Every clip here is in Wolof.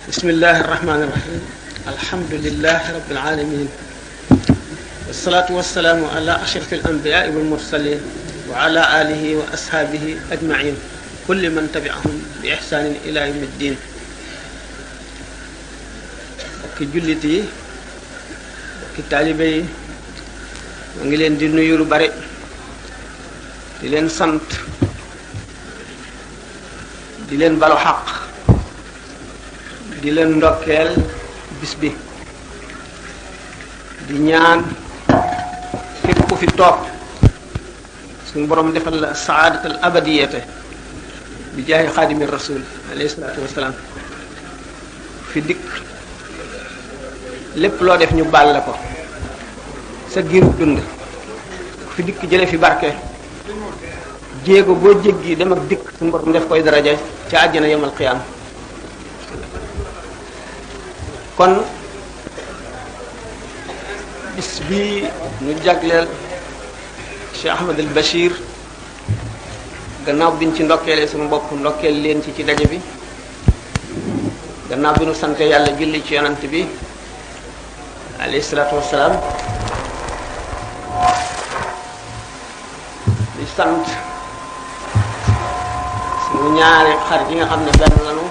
bismillahi irrahmani irrahim alhamdulilahi rabbil alamin wassalatu wassalaamu ala ashraf alanbiyaai walmursalin wa ala alihi wa ashaabihi ajmain kulli man tabi'ahum bi ihsanin ila yawmi ddin. bokki jullit yi bokki taalibe yi ma ngi leen di nuyu lu bari di leen sant di leen balu xaq di leen ndokkeel bis bi di ñaan képp ku fi toog suñu borom defal la saadatal abadiyete bi jaahi xaadimi rasul alayhi salaatu wasalaam fi dikk lépp loo def ñu baal la ko sa giirub dund fi dikk jële fi barke jéego boo jéggi dem ak dikk suñu borom def koy daraja ca àjjana yemal qiyaam. kon bis bi ñu jagleel Cheikh Ahmad al Bachir gannaaw bi ñu ci ndokkeelee suñu bopp ndokkeel leen ci daje bi gannaaw bi ñu sante yàlla julli ci yonant bi alayhi salaatu wassalaam di sant suñu ñaari xarit yi nga xam ne benn lanu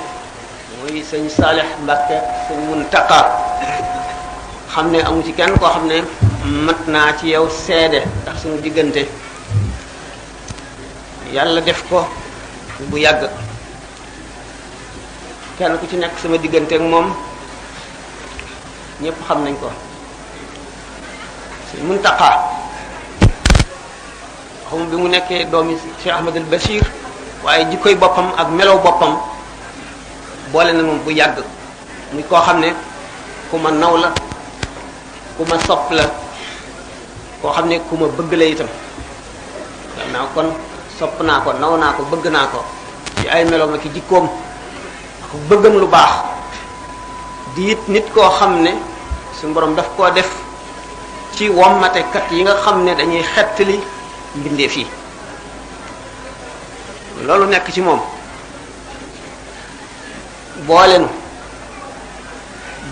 muy sëñ Saalix Mbàkke sëñ Muntaqa xam ne amu ci kenn koo xam ne mat naa ci yow seede ndax suñu diggante yàlla def ko bu yàgg kenn ku ci nekk sama diggante ak moom ñépp xam nañ ko. sëñ Muntaqa xam bi mu nekkee doomi Cheikh Ahmad al Bachir waaye jikkoy boppam ak melow boppam boole na moom bu yàgg muy koo xam ne ku ma naw la ku ma sopp la koo xam ne ku ma bëgg la itam naa kon sopp naa ko naw naa ko bëgg naa ko ci ay meloom ak jikkoom ak bëggam lu baax di it nit koo xam ne suñu borom daf koo def ci wommatekat yi nga xam ne dañuy xettali mbindeef yi loolu nekk ci moom boolenu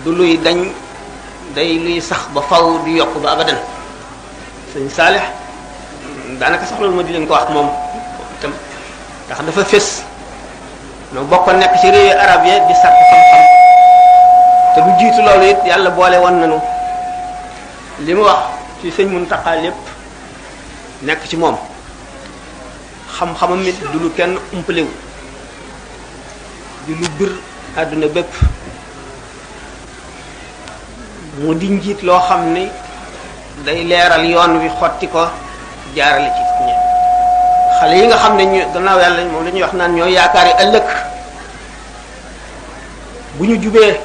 du luy dañ day luy sax ba faw di yokk ba abadan. sëñ Saalix daanaka sax loolu ma di leen ko wax moom itam ndax dafa fés noo bokkoon nekk ci réewi arab yi di sàkk xam-xam te lu jiitu loolu it yàlla boole woon nañu li mu wax ci sëñ Muntaqa lépp nekk ci moom xam-xamam it du lu kenn umpalewu di lu bir àdduna bépp mu di njiit loo xam ni day leeral yoon wi xotti ko jaarale ci ñe xale yi nga xam ne ñu gannaaw yàlla moom la ñuy wax naan ñooy yaakaari ëllëg bu ñu jubee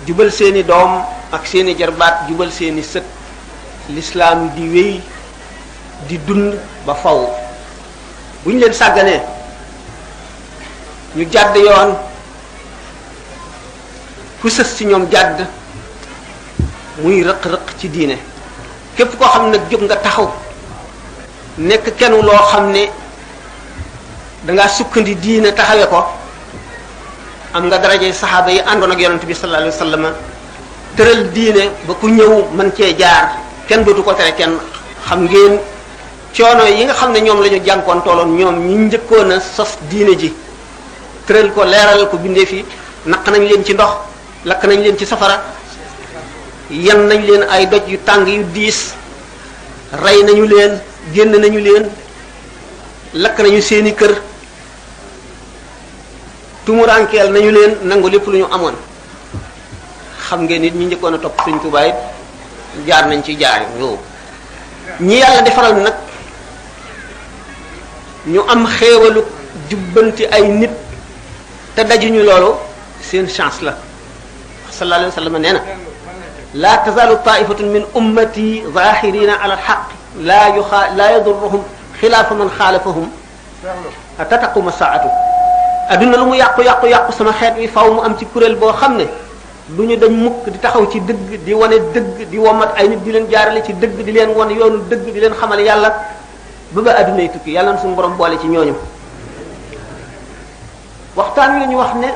jubal seeni doom ak seeni jarbaat jubal seeni sët lislaam di wéy di dund ba faw bu ñu leen sàgganee ñu jàdd yoon ku sës ci ñoom jàdd muy rëq-rëq ci diine képp koo xam ne jóg nga taxaw nekk kenn loo xam ne dangaa sukkandi diine taxawe ko am nga darajey saxaaba yi àndoon ak yonent bi sallallahu alayhi wa sallam tëral diine ba ku ñëw mën cee jaar kenn dootu ko tere kenn. xam ngeen coono yi nga xam ne ñoom la ñu jànkoon tooloon ñoom ñi njëkkoon a sos diine ji tëral ko leeral ko bindee fi naq nañ leen ci ndox lakk nañ leen ci safara yan nañ leen ay doj yu tàng yu diis rey nañu leen génn nañu leen lakk nañu seeni kër tumuraankeel nañu leen nangu lépp lu ñu amoon. xam ngeen nit ñi njëkkoon a topp Sëriñ Tuubaa it jaar nañ ci jaar yow ñi yàlla defaral nag ñu am xéewalu jubbanti ay nit te dajuñu loolu seen chance la. sallallahu alayhi wa sallam nee na laa tazaalu taifatun min ummati zahirina ala alxaq laa yadurruhum xilaafa man xaalafahum hatta taquma saatu. adduna lu mu yàqu sama xeet wi faw mu am ci kuréel boo xam ne du ñu dañ mukk di taxaw ci dëgg di wane dëgg di womat ay nit di leen jaarale ci dëgg di leen wan yoonu dëgg di leen xamal yàlla ba adduna yi tukki yàlla na suñu borom boole ci ñooñu. waxtaan wi ñu wax ne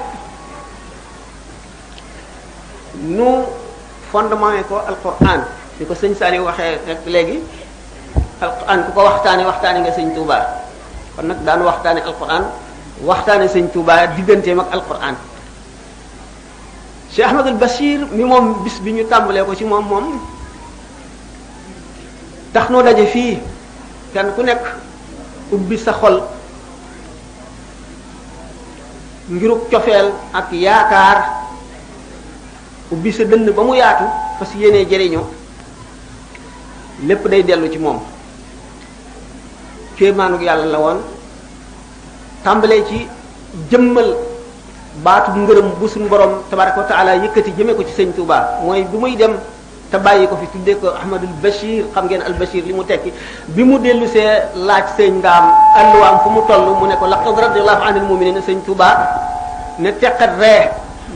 nu fondement ko alquran ni ko sëñ Saliou waxee rek léegi alquran ku ko waxtaane nga sëñ Touba kon nag daan waxtaane alquran waxtaane sëñ Touba digganteem ak alquran Cheikh Ahmadul Bachir mi moom bis bi ñu tàmbalee ko ci moom tax noo daje fii kenn ku nekk ubbi sa xol ngiruk cofeel ak yaakaar ubbi sa dënn ba mu yaatu fas yéenee jëriñoo lépp day dellu ci moom kéemaanug yàlla la woon tàmbalee ci jëmmal baatu ngërëm bu suñu borom tabaraka wa taala yëkkati jëmee ko ci sëñ Touba mooy bi muy dem te bàyyi ko fi tuddee ko Ahmadul Bachir xam ngeen al Bachir li mu tekki bi mu dellu see laaj sëñ Ndaam alluwaam fu mu toll mu ne ko laqad radiyallahu anil mu'minin sëñ Touba ne teqat ree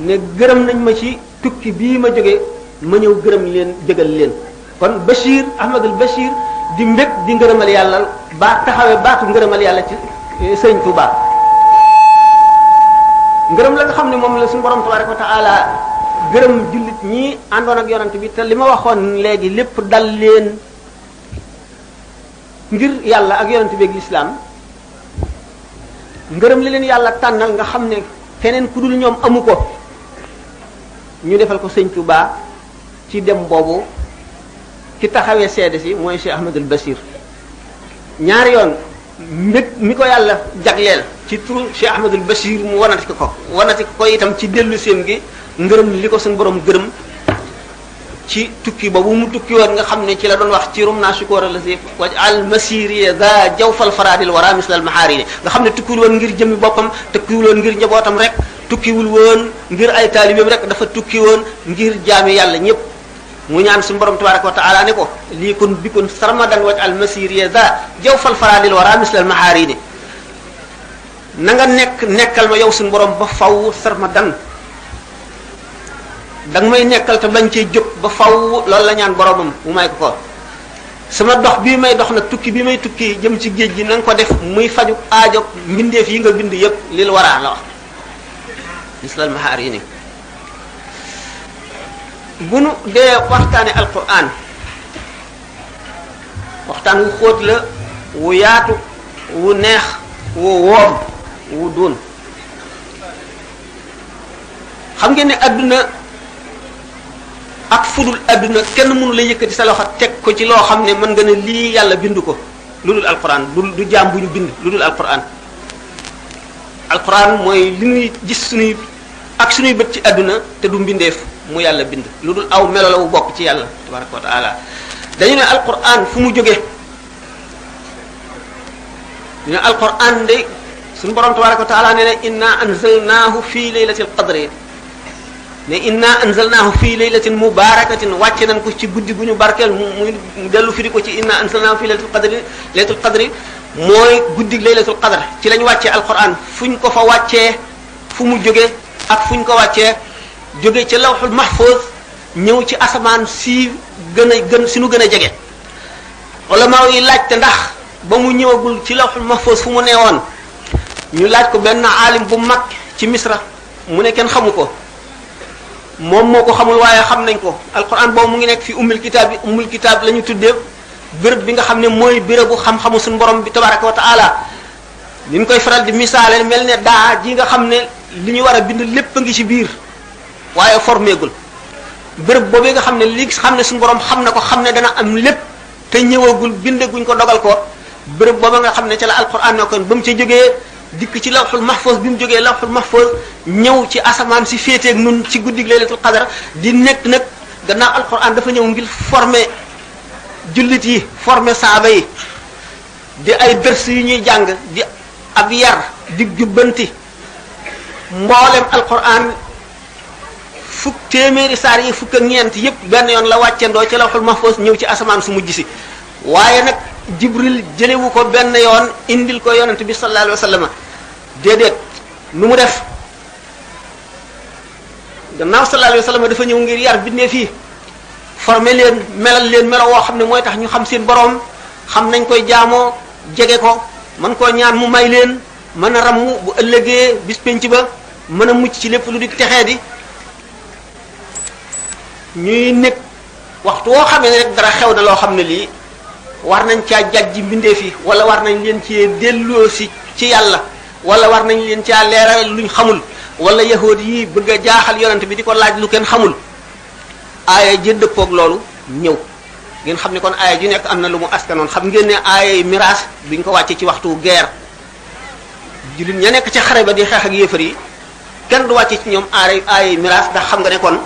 ne gërëm nañ ma ci tukki bii ma jóge ma ñëw gërëm leen jëgal leen kon Bachir Ahmadul Bachir di mbég di ngërëmal yàlla ba taxawee baatu ngërëmal yàlla ci sëñ Touba ngërëm la nga xam ne moom la suñu borom tabaraka wa taala gërëm jullit ñi àndoon ak yonante bi te li ma waxoon léegi lépp dal leen ngir yàlla ak yonante bi ak lislaam ngërëm li leen yàlla tànnal nga xam ne keneen ku dul ñoom amu ko ñu defal ko sëñ Touba ci dem boobu ki taxawee seede si mooy Cheikh Ahmadul Bachir ñaari yoon mbég mi ko yàlla jagleel ci turu Cheikh Ahmadul Bachir mu wanati ko itam ci dellu seen gi ngërëm li ko suñu borom gërëm ci tukki boobu mu tukki woon nga xam ne ci la doon wax ci rum naa sukóor la si waj al masiri za jawfal faradil wara misl al maharini nga xam ne tukkiwul woon ngir jëmmi boppam tukkiwul woon ngir njabootam rek tukkiwul woon ngir ay taalibeem rek dafa tukki woon ngir jaami yàlla ñëpp mu ñaan suñu borom tabaraka wa taala ne ko lii kun bikun sarmadan waj al masiri za jawfal faradil wara misl al maharini na nga nekkal ma yow suñu borom ba faw sarmadan danga may nekkal te bañ cee jóg ba faw loolu la ñaan boromam mu may ko sama dox bii may dox nag tukki bi may tukki jëm ci géej gi na nga ko def muy faju aajo mbindeef yi nga bind yépp lil waraa la wax mislal mahaar yi ni bu nu dee waxtaane alquran waxtaan wu xóot la wu yaatu wu neex wu woom wu duun xam ngeen ne adduna ak fudul adduna kenn mënu la yëkkati sa loxo teg ko ci loo xam ne mën nga ne lii yàlla bind ko lu dul alquran du jaam bu ñu bind lu dul alquran alquran mooy li ñuy gis suñuy bët ci adduna te du mbindeef mu yàlla bind lu dul aw melo la wu bokk ci yàlla tabaraka wa taala dañu ne alquran fu mu jóge ñu ne alquran de suñu borom tabaraka wa taala ne inna anzalnahu fi laylatil qadri ne inna anzalnahu fi laylatin mubarakatin wàcce nañ ko ci guddi gu ñu barkeel mu dellu firi ko ci inna anzalnahu fi laylatul qadri mooy guddi laylatul qadr ci lañ wàccee alquran fuñ ko fa wàccee fu mu jóge ak fuñ ko wàccee jóge ci lawhul mahfuz ñëw ci asamaan si suñu gën a jege ulama yi laajte ndax ba mu ñëwagul ci lawhul mahfuz fu mu neewoon ñu laaj ko benn aalim bu mag ci misra mu ne kenn xamu ko moom moo ko xamul waaye xam nañ ko alquran boobu mu ngi nekk fi ummul kitaab la ñu tuddee béréb bi nga xam ne mooy bérébu xam-xamu suñu borom bi tabaraka wa taala li ñu koy faral di misaale mel ne daa ji nga xam ne li ñu war a bind lépp a ngi ci biir waaye formeegul béréb boobu nga xam ne li xam ne suñu borom xam na ko xam ne dana am lépp te ñëwagul bindaguñ ko dogal ko béréb boobu nga xam ne ca la alquran ne kon ba mu ca jógee dikk ci lawhul mahfuz bi mu jógee lawhul mahfuz ñëw ci asamaan si féeteeg nun ci guddig laylatul qadr di nekk nag gannaaw alquran dafa ñëw ngir former jullit yi former saaba yi di ay dërs yu ñuy jàng di ab yar di jubbanti mboolem alquran téeméeri saar yi fukk ak ñeent yépp benn yoon la wàccendoo ci lawhul mahfuz ñëw ci asamaan su mujj si waaye nag jibril jëlewu ko benn yoon indil ko yonent bi sallallahu alayhi wa sallam déedéet nu mu def gannaaw sallallahu alayhi wa sallam dafa ñëw ngir yar bindee fii former leen melal leen melo woo xam ne mooy tax ñu xam seen boroom xam nañ koy jaamoo jege ko mën koo ñaan mu may leen mën a ramu bu ëllëgee bis penc ba mën a mucc ci lépp lu di texee di ñuy nekk waxtu woo xamee ne rek dara xew na loo xam ne lii war nañ caa jajji mbindeef yi wala war nañ leen ci delloo si ci yàlla wala war nañ leen caa leeral luñ xamul wala yahood yi bëgg a jaaxal yonent bi di ko laaj lu kenn xamul aaya ji dëppoog loolu ñëw ngeen xam ne kon aaya ji nekk am na lu mu askanoon xam ngeen ne aaya yi miraas biñ ko wàccee ci waxtu guerre jullit ña nekk ca xare ba di xeex ak yéefar yi kenn du wàcce ci ñoom aaya yi miraas ndax xam nga ne kon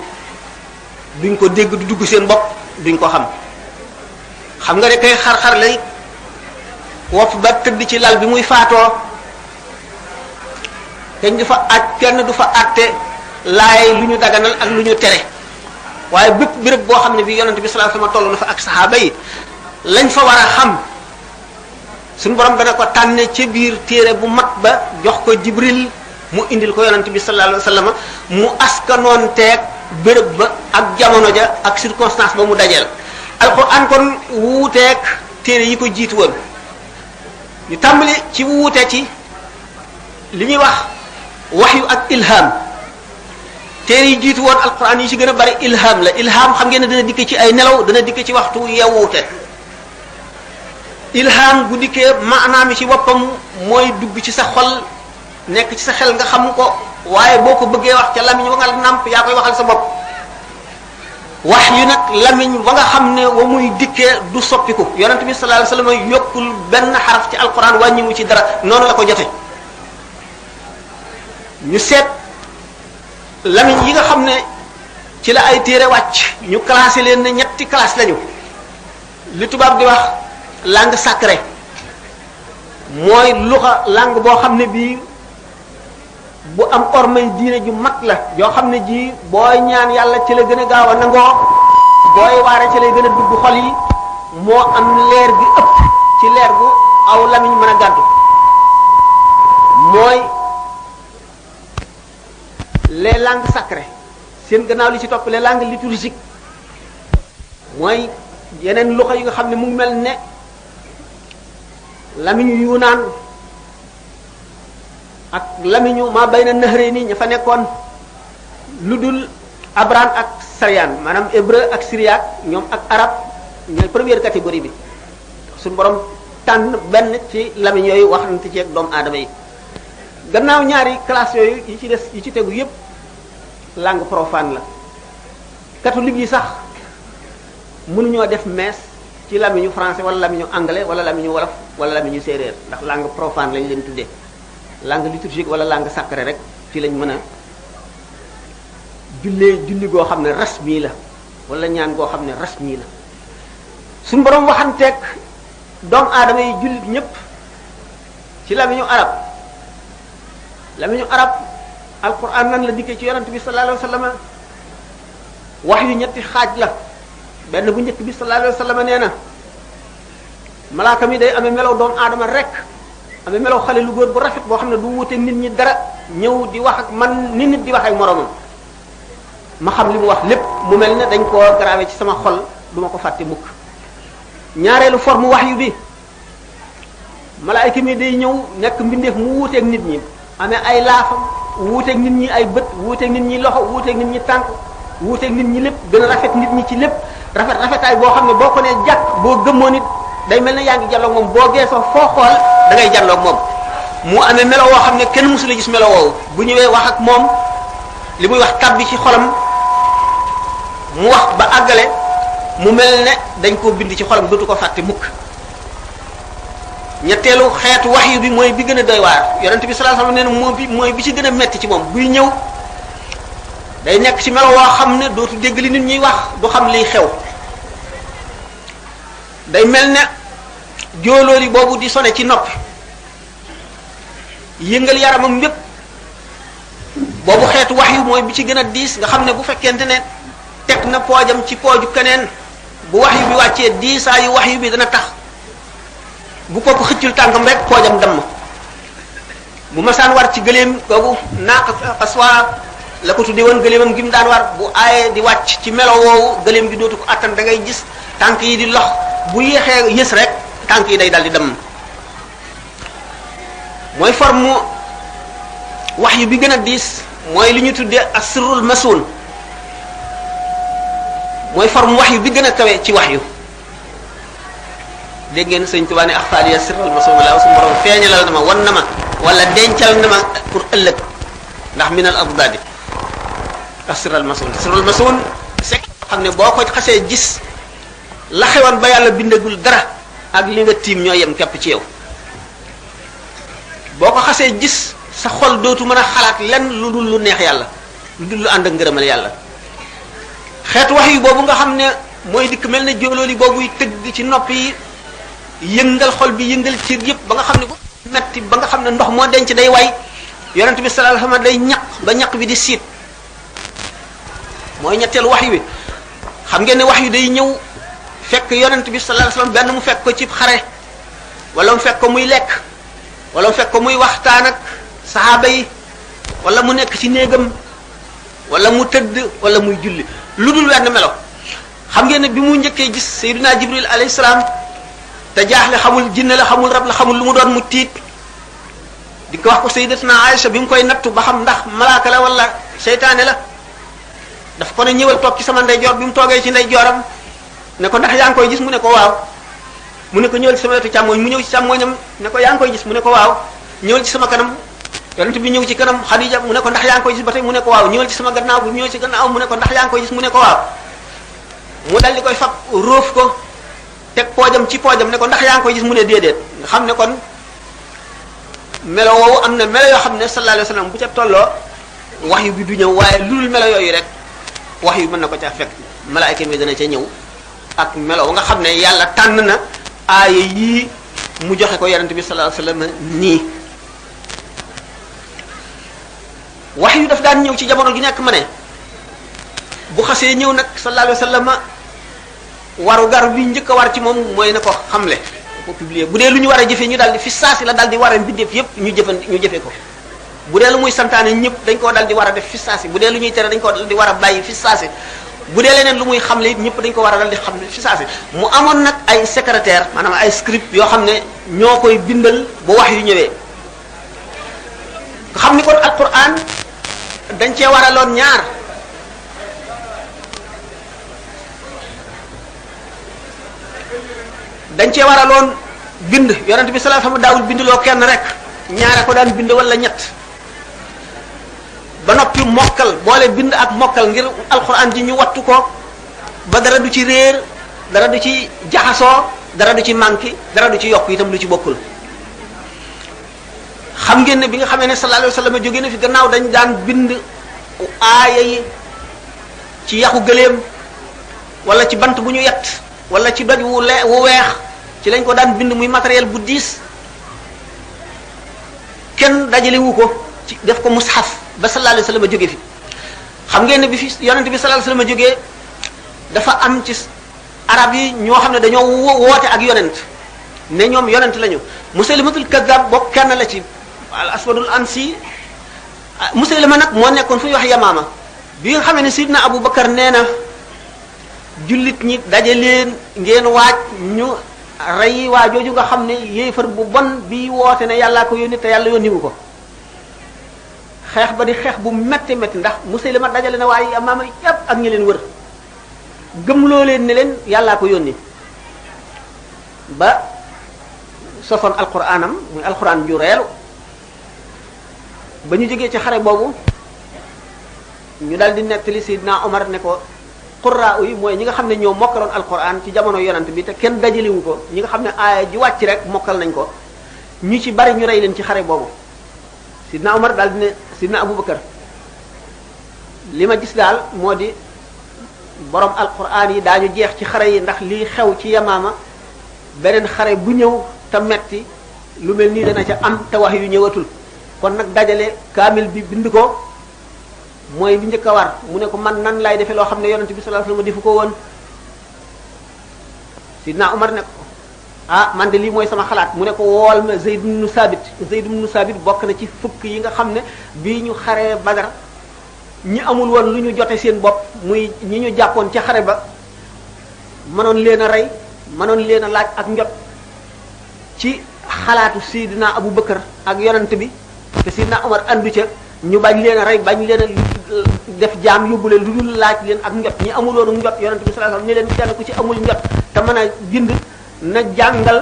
duñ ko dégg du dugg seen bopp duñ ko xam nga ne kay xar-xar lay wopp ba tëdd ci lal bi muy faatoo kenn du fa àtte laay lu ñu daganal ak lu ñu tere waaye bépp béréb boo xam ne bi yonent bi sallallahu alayhi wasallam toll na fa ak saxaaba yi lañ fa war a xam suñu borom dana ko tànne ca biir téere bu mat ba jox ko Jibril mu indil ko yonent bi sallallahu alayhi wasallam mu askanoon teeg béréb ba ak jamono ja ak circonstance ba mu dajeel alquran kon wuuteeg téere yi ko jiitu woon ñu tàmbali ci wuute ci li ñuy wax waxyu ak ilham téere yi jiitu woon alquran yi ci gën a bari ilham la ilham xam ngeen ne dana dikke ci ay nelaw dana dikke ci waxtu yewwute ilham bu dikkee maanaam ci boppam mooy dugg ci sa xol nekk ci sa xel nga xam ko waaye boo ko bëggee wax ca lamiñ wa nga nàmp yaa koy waxal sa bopp wax yu nag lamiñ wa nga xam ne wa muy dikkee du soppiku yonent bi sallallahu alayhi wasallam yokkul benn xaraf ci alquran wàññiwu ci dara noonu la ko jote ñu seet lamiñ yi nga xam ne ci la ay téere wàcc ñu classé leen ne ñetti classe lañu li tubaab di wax langue sacrée mooy luxa langue boo xam ne bii bu am ormay diine ju mag la yoo xam ne ji booy ñaan yàlla ci la gën a gaaw a nangoo booy waare ci lay gën a dugg xol yi moo am leer gi ëpp ci leer gu aw lamiñ mën a gàddu mooy les langues sacrées seen gannaaw li ci topp les langues liturgiques mooy yeneen luxa yi nga xam ne mu ngi mel ne lamiñu Yunaan ak lamiñu maa bayna nahrayni ña fa nekkoon lu dul abran ak saryan maanaam hébreu ak syriaque ñoom ak arab ñooy première catégorie bi suñu borom tànn benn ci lamiñ yooyu waxante ci ak doomu aadama yi gannaaw ñaari classe yooyu yi ci des yi ci tegu yépp langue profane la catholique yi sax mënuñoo def messe ci lamiñu français wala lamiñu anglais wala lamiñu wolof wala lamiñu séeréer ndax langue profane lañ leen tuddee langue liturgique wala langue sacrée rek ci lañ mën a julli goo xam ne rasmi la wala ñaan goo xam ne rasmi la suñu borom waxanteeg doomu aadama yi jullit ñépp ci lamiñu arab alquran nan la dikkee ci yonent bi sallallahu alayhi wasallam wax yu ñetti xaaj la benn bu njëkk bi sallallahu alayhi wasallam nee na malaaka mi day amee melaw doomu aadama rek amee melaw xale lu góor bu rafet boo xam ne du wuute nit ñi dara ñëw di wax ak man ni nit di wax ak moromam ma xam li mu wax lépp mu mel ne dañ koo gravé ci sama xol duma ko fàtte mukk ñaareelu forme wax yu bi malaayka mi day ñëw nekk mbindeef mu wuuteeg nit ñi amee ay laafam wuuteeg nit ñi ay bët wuuteeg nit ñi loxo wuuteeg nit ñi tànk wuuteeg nit ñi lépp gën a rafet nit ñi ci lépp rafetaay boo xam ne boo ko nee jàkk boo gëmmoo nit day mel ne yaa ngi jàlloog moom boo geesoo foo xool da ngay jàlloog moom mu amee melo woo xam ne kenn mësula gis melo woowu bu ñëwee wax ak moom li muy wax tabbi ci xolam mu wax ba àggale mu mel ne dañ koo bind ci xolam dootu ko fàtte mukk ñetteelu xeetu wahyu bi mooy bi gën a doy waar yonent bi sallallahu alayhi wasallam nee na mooy bi ci gën a metti ci moom buy ñëw day nekk ci melo woo xam ne dootu dégg li nit ñuy wax du xam liy xew day mel ne jóolooli boobu di sone ci nopp yëngal yaramam yépp boobu xeetu wahyu mooy bi ci gën a diis nga xam ne bu fekkente ne teg na poojam ci pooju keneen bu wahyu bi wàccee diisaayu wahyu bi dana tax bu kooku xëccul tànkam rek poojam damm bu masaan war ci gëléem googu naaq aswa la ko tudde woon gëléemam gi mu daan war bu aaye di wàcc ci melo woowu gëléem gi dootu ko attan da ngay gis tànk yi di lox bu yéexee yës rek tànk yi day dal di damm mooy forme wahyu bi gën a diis mooy li ñu tuddee asrul masun mooy forme wahyu bi gën a kawe ci wahyu dégg ngeen sëñ Tuubaa ne axfaaliya sirral masoon la su borom feeñalal na ma wan na ma wala dencal na ma pour ëllëg ndax minal abdadi ak sirral masoon c'est xam ne boo ko xasee gis la xewoon ba yàlla bindagul dara ak li nga tiim ñoo yem képp ci yow boo ko xasee gis sa xol dootu mën a xalaat lenn lu dul lu neex yàlla lu dul lu ànd ak ngërëmal yàlla xeetu wax yu boobu nga xam ne mooy dikk mel ne jóolooli boobuy tëgg ci nopp yi yëngal xol bi yëngal cër yëpp ba nga xam ne bu metti ba nga xam ne ndox moo denc day way yonent bi sallallahu alayhi wasallam day ñaq ba ñaq bi di siit mooy ñetteelu wax wi xam ngeen ne wax yu day ñëw fekk yonent bi sallallahu alayhi wasallam benn mu fekk ko ci xare wala mu fekk ko muy lekk wala mu fekk ko muy waxtaan ak saxaaba yi wala mu nekk ci néegam wala mu tëdd wala muy julli lu dul wenn melo xam ngeen ne bi mu njëkkee gis Seydina Jibril alayhi salaam te jaaxle xamul jinne la xamul rab la xamul lu mu doon mu tiit di ko wax ko Sayyidatuna Aïcha bi mu koy nattu ba xam ndax malaaka la wala seytaane la daf ko ne ñëwal toog ci sama ndeyjoor bi mu toogee ci ndeyjooram ne ko ndax yaa ngi koy gis mu ne ko waaw mu ne ko ñëwal ci sama wetu càmmooñ mu ñëw ci càmmooñam ne ko yaa ngi koy gis mu ne ko waaw ñëwal ci sama kanam yonent bi ñëw ci kanam Xadija mu ne ko ndax yaa ngi koy gis ba tey mu ne ko waaw ñëwal ci sama gannaaw bu ñëw ci gannaaw mu ne ko ndax yaa ngi koy gis mu ne ko waaw mu dal di koy fab róof ko teg poojam ci poojam ne ko ndax yaa ngi koy gis mu ne déedéet nga xam ne kon melo woowu am na melo yoo xam ne sallallahu alayhi wasallam bu ca tolloo wax yu bi du ñëw waaye lu dul melo yooyu rek wax yu mën na ko ca fekk malaayka mi dana ca ñëw ak melo nga xam ne yàlla tànn na aaya yii mu joxe ko yonent bi sallallahu alayhi wasallam nii wax yu daf daan ñëw ci jamono gi nekk ma ne bu xasee ñëw nag sallallahu alayhi wasallam waru gar bi njëkk a war ci moom mooy na ko xamle ko publier bu dee lu ñu war a jëfee ñu daal di fi saasi la daal di war a mbindeef yépp ñu jëfe ko bu dee lu muy santaane ñëpp dañ koo dal di war a def fi saasi bu dee lu ñuy tere dañ koo dal di war a bàyyi fi saasi bu dee leneen lu muy xamle it ñëpp dañ ko war a dal di xamle fi saasi mu amoon nag ay secrétaire maanaam ay script yoo xam ne ñoo koy bindal bu wax yu ñëwee nga xam ni kon alquran dañ cee waraloon ñaar dañ cee waraloon bind yonent bi sallallahu alayhi wasallam daawul bindloo kenn rek ñaara ko daan bind wala ñett ba noppi mokkal boole bind ak mokkal ngir alquran ji ñu wattu ko ba dara du ci réer dara du ci jaxasoo dara du ci manqué dara du ci yokk itam lu ci bokkul xam ngeen ne bi nga xamee ne sallallahu alayhi wasallam jóge na fi gannaaw dañ daan bind aaya yi ci yaxu gëléem wala ci bant bu ñu yett wala ci doj wu weex ci lañ ko daan bind muy matériel bu diis kenn dajalewu ko ci def ko mushaf ba sallallahu alayhi wasallam jóge fi xam ngeen ne bi fi yonent bi sallallahu alayhi wasallam jógee dafa am ci arab yi ñoo xam ne dañoo woote ak yonent ne ñoom yonent lañu Musaylimatul Kazzab bokk kenn la ci al aswadul ansi Musaylima nag moo nekkoon fu ñuy wax Yamaama bi nga xamee ne Sidna Abu Bakar nee na jullit ñi daje leen ngeen waaj ñu rey waa jooju nga xam ne yéefar bu bon bi woote ne yàllaa ko yónni te yàlla yónniwu ko xeex ba di xeex bu metti metti ndax Musaylima dajale na waaye Yamaama yépp ak ñi leen wër gëmloo leen ne leen yàllaa ko yónni ba sosoon alquranam muy alquran ju reelu ba ñu jógee ci xare boobu ñu daal di nettali Sidna Omar ne ko qurra yi mooy ñi nga xam ne ñoo mokkaloon alquran ci jamono yonent bi te kenn dajaliwu ko ñi nga xam ne aaya ji wàcc rek mokkal nañ ko ñu ci bari ñu rey leen ci xare boobu Sidna Omar daal di ne Sidna Abubakar li ma gis daal moo di borom alquran yi daañu jeex ci xare yi ndax lii xew ci Yamaama beneen xare bu ñëw te metti lu mel nii dana ca am te wax yu ñëwatul kon nag dajale kaamil bi bind ko mooy bi njëkk a war mu ne ko man nan laay defee loo xam ne yonent bi sallallahu alayhi wasallam defu ko woon Sidna Umar ne ko ah man de lii mooy sama xalaat mu ne ko wool ma Zayd ibn Sabit bokk na ci fukk yi nga xam ne bii ñu xaree Badar ñi amul woon lu ñu jote seen bopp muy ñi ñu jàppoon ci xare ba mënoon leen a rey mënoon leen a laaj ak njot ci xalaatu Sidna Abu Bakar ak yonent bi te Sidna Umar andu ca ñu bañ leen a rey bañ leen a def jaam yóbbu leen lu dul laaj leen ak njot ñi amuloonu njot yonent bi sallallahu alayhi wasallam ne leen kenn ku ci amul njot te mën a bind na jàngal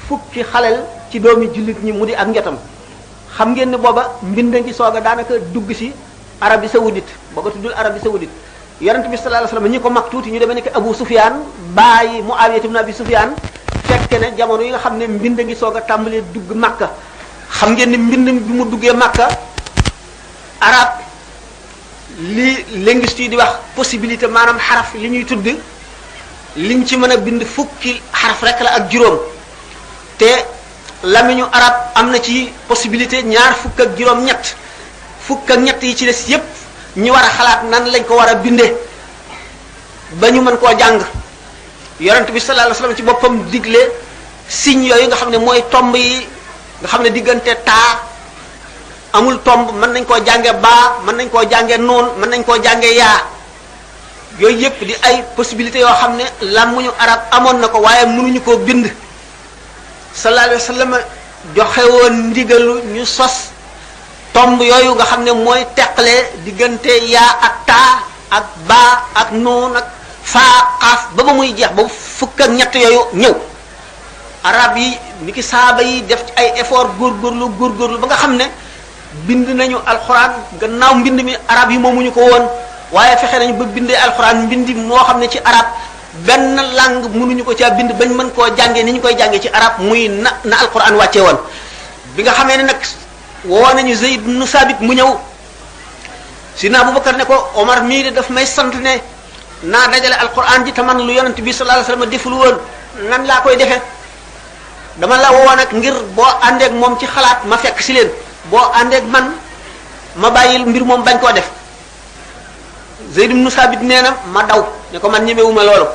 fukki xalel ci doomi jullit ñi mu di ak njotam. xam ngeen ne booba mbind ngi soog a daanaka dugg si Arabie saoudite booba tuddul Arabie saoudite yonent bi sallallahu alayhi wasallam ñi ko mag tuuti ñu demee ne Abu Sufyan bàyyi Muawiya ibn Abi Sufyan fekk ne jamono yi nga xam ne mbind ngi soog a tàmbalee dugg Makka. xam ngeen ne mbind bi mu duggee Makka arab li linguiste yi di wax possibilité maanaam xaraf li ñuy tudd liñ ci mën a bind fukki xaraf rek la ak juróom te lamiñu arab am na ci possibilité ñaar fukk ak juróom ñett fukk ak ñett yi ci des yépp ñu war a xalaat nan lañ ko war a bindee ba ñu mën koo jàng yonent bi sallallahu alayhi wasallam ci boppam digle signes yooyu nga xam ne mooy tomb yi nga xam ne diggante taa amul tomb mën nañ koo jànge baa mën nañ koo jànge noon mën nañ koo jànge yaa yooyu yépp di ay possibilités yoo xam ne làmmuñu arab amoon na ko waaye mënuñu koo bind sallallahu alayhi wasallam joxe woon ndigalu ñu sos tomb yooyu nga xam ne mooy teqale diggante yaa ak taa ak baa ak noon ak faa xaaf ba muy jeex ba fukk ak ñett yooyu ñëw arab yi ni ki saaba yi def ci ay effort góorgóorlu ba nga xam ne bind nañu alxuraan gannaaw mbind mi arab yi moomuñu ko woon waaye fexe nañu ba bindee alxuraan mbindi moo xam ne ci arab benn langue mënuñu ko caa bind bañ mën koo jàngee ni ñu koy jàngee ci arab muy na alxuraan wàcce woon bi nga xamee ne nag woo nañu Zayd ibn Sabit mu ñëw Sidna Abubakar ne ko Omar mii de daf may sant ne naa dajale alxuraan ji te man lu yonent bi sallallahu alayhi wasallam deful woon nan laa koy defee dama la woo nag ngir boo àndeek moom ci xalaat ma fekk si leen boo àndeek man ma bàyyil mbir moom bañ koo def Zayd ibn Sabit nee na ma daw ne ko man ñemewuma loolu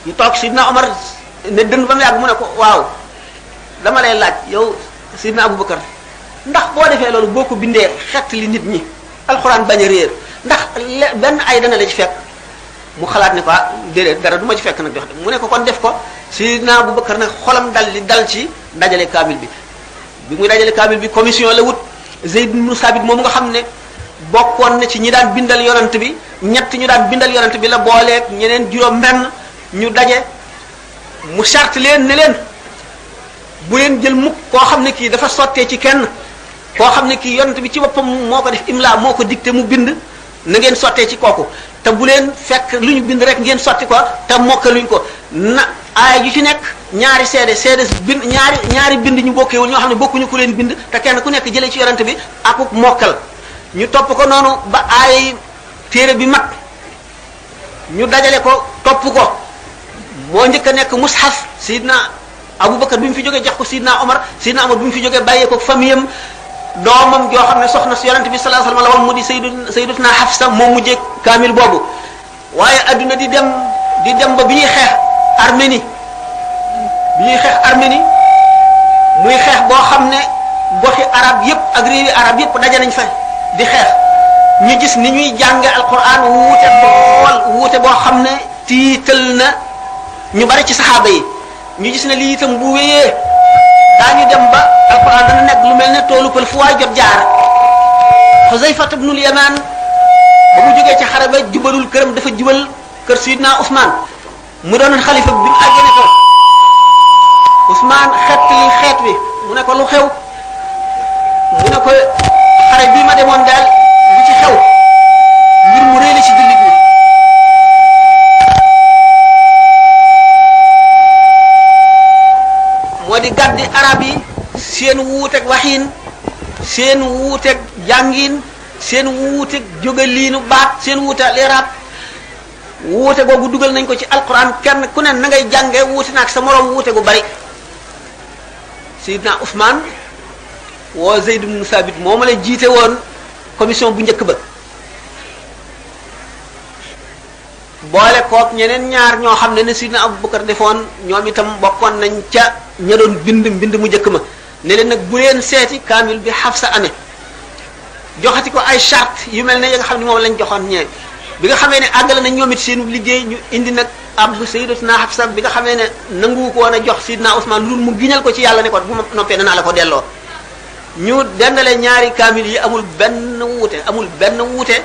ñu toog Sidna Omar ne dënd ba mu yàgg mu ne ko waaw dama lay laaj yow Sidna Abubakar ndax boo defee loolu boo ko bindee xett li nit ñi alxuraan bañ a réer ndax benn ay dana la ci fekk mu xalaat ne ko déedéet dara du ma ci fekk nag jox mu ne ko kon def ko Sidna Abubakar nag xolam dal ci dajale kaamil bi muy dajale kaamil bi commission la wut Zayd ibn Sabit moom nga xam ne bokkoon na ci ñi daan bindal yonent bi ñett ñu daan bindal yonent bi la booleeg ñeneen juróom benn ñu daje mu charte leen ne leen bu leen jël mukk koo xam ne kii dafa sottee ci kenn koo xam ne kii yonent bi ci boppam moo ko def imla moo ko dicté mu bind na ngeen sottee ci kooku te bu leen fekk lu ñu bind rek ngeen sotti ko te mokkaluñ ko na aaya ju ci nekk ñaari seede bind ñaari bind ñu bokkewul ñoo xam ne bokkuñu ku leen bind te kenn ku nekk jëlee ci yonent bi akuk mokkal ñu topp ko noonu ba aay téere bi mat ñu dajale ko topp ko moo njëkk a nekk mushaf Sidna Abubakar bi mu fi jógee jox ko Sidna Omar bi mu fi jógee bàyyee ko famiyam doomam joo xam ne soxna si yonent bi sallallahu alayhi wasallam la woon mu di sayyidatuna Hafsa moo mujjee kaamil boobu waaye adduna di dem ba bi ñuy xeex Arménie muy xeex boo xam ne goxi arab yépp ak réewi arab yépp daje nañ fa di xeex ñu gis ni ñuy jànge alquran wuute boo xam ne tiital na ñu bari ci saxaaba yi ñu gis ne lii itam bu wéyee daañu dem ba alquran dana nekk lu mel ne toolu pël fu waay jot jaar Xuzayfa ibnul Yamaan ba mu jógee ci xare ba jubalul këram dafa jubal kër Sidna Ousmane mu doon xalifa bi mu àggane ko Ousmane xeet wi mu ne ko lu xew mu ne ko xare bii ma demoon daal lu ci xew mbir mu réy la ci jullit ñi moo di gàddi arab yi seen wuuteeg waxiin seen wuuteeg jàngiin seen wuuteeg jógaliinu baat seen wuuteeg leeraab wuute googu dugal nañ ko ci alquran kenn ku ne na ngay jàngee wuute naag sa moroom wuute gu bari Seydina Ousmane woo Zayd ibn Sabit moo ma la jiite woon commission bu njëkk ba boole kook ñeneen ñaar ñoo xam ne Sidna Abubakar defoon ñoom itam bokkoon nañ ca ña doon bind mu njëkk ma ne leen nag bu leen seeti kaamil bi Hafsa amee joxati ko ay charte yu mel ne ya nga xam ne moom lañ joxoon ñee bi nga xamee ne àggale nañ ñoom it seen liggéey ñu indi nag ab Sayyidatuna Hafsa bi nga xamee ne nangu ko woon a jox Sidna Ousmane lu mu giñal ko ci yàlla ne ko bu ma noppee danaa la ko delloo ñu dendale ñaari kaamil yi amul benn wuute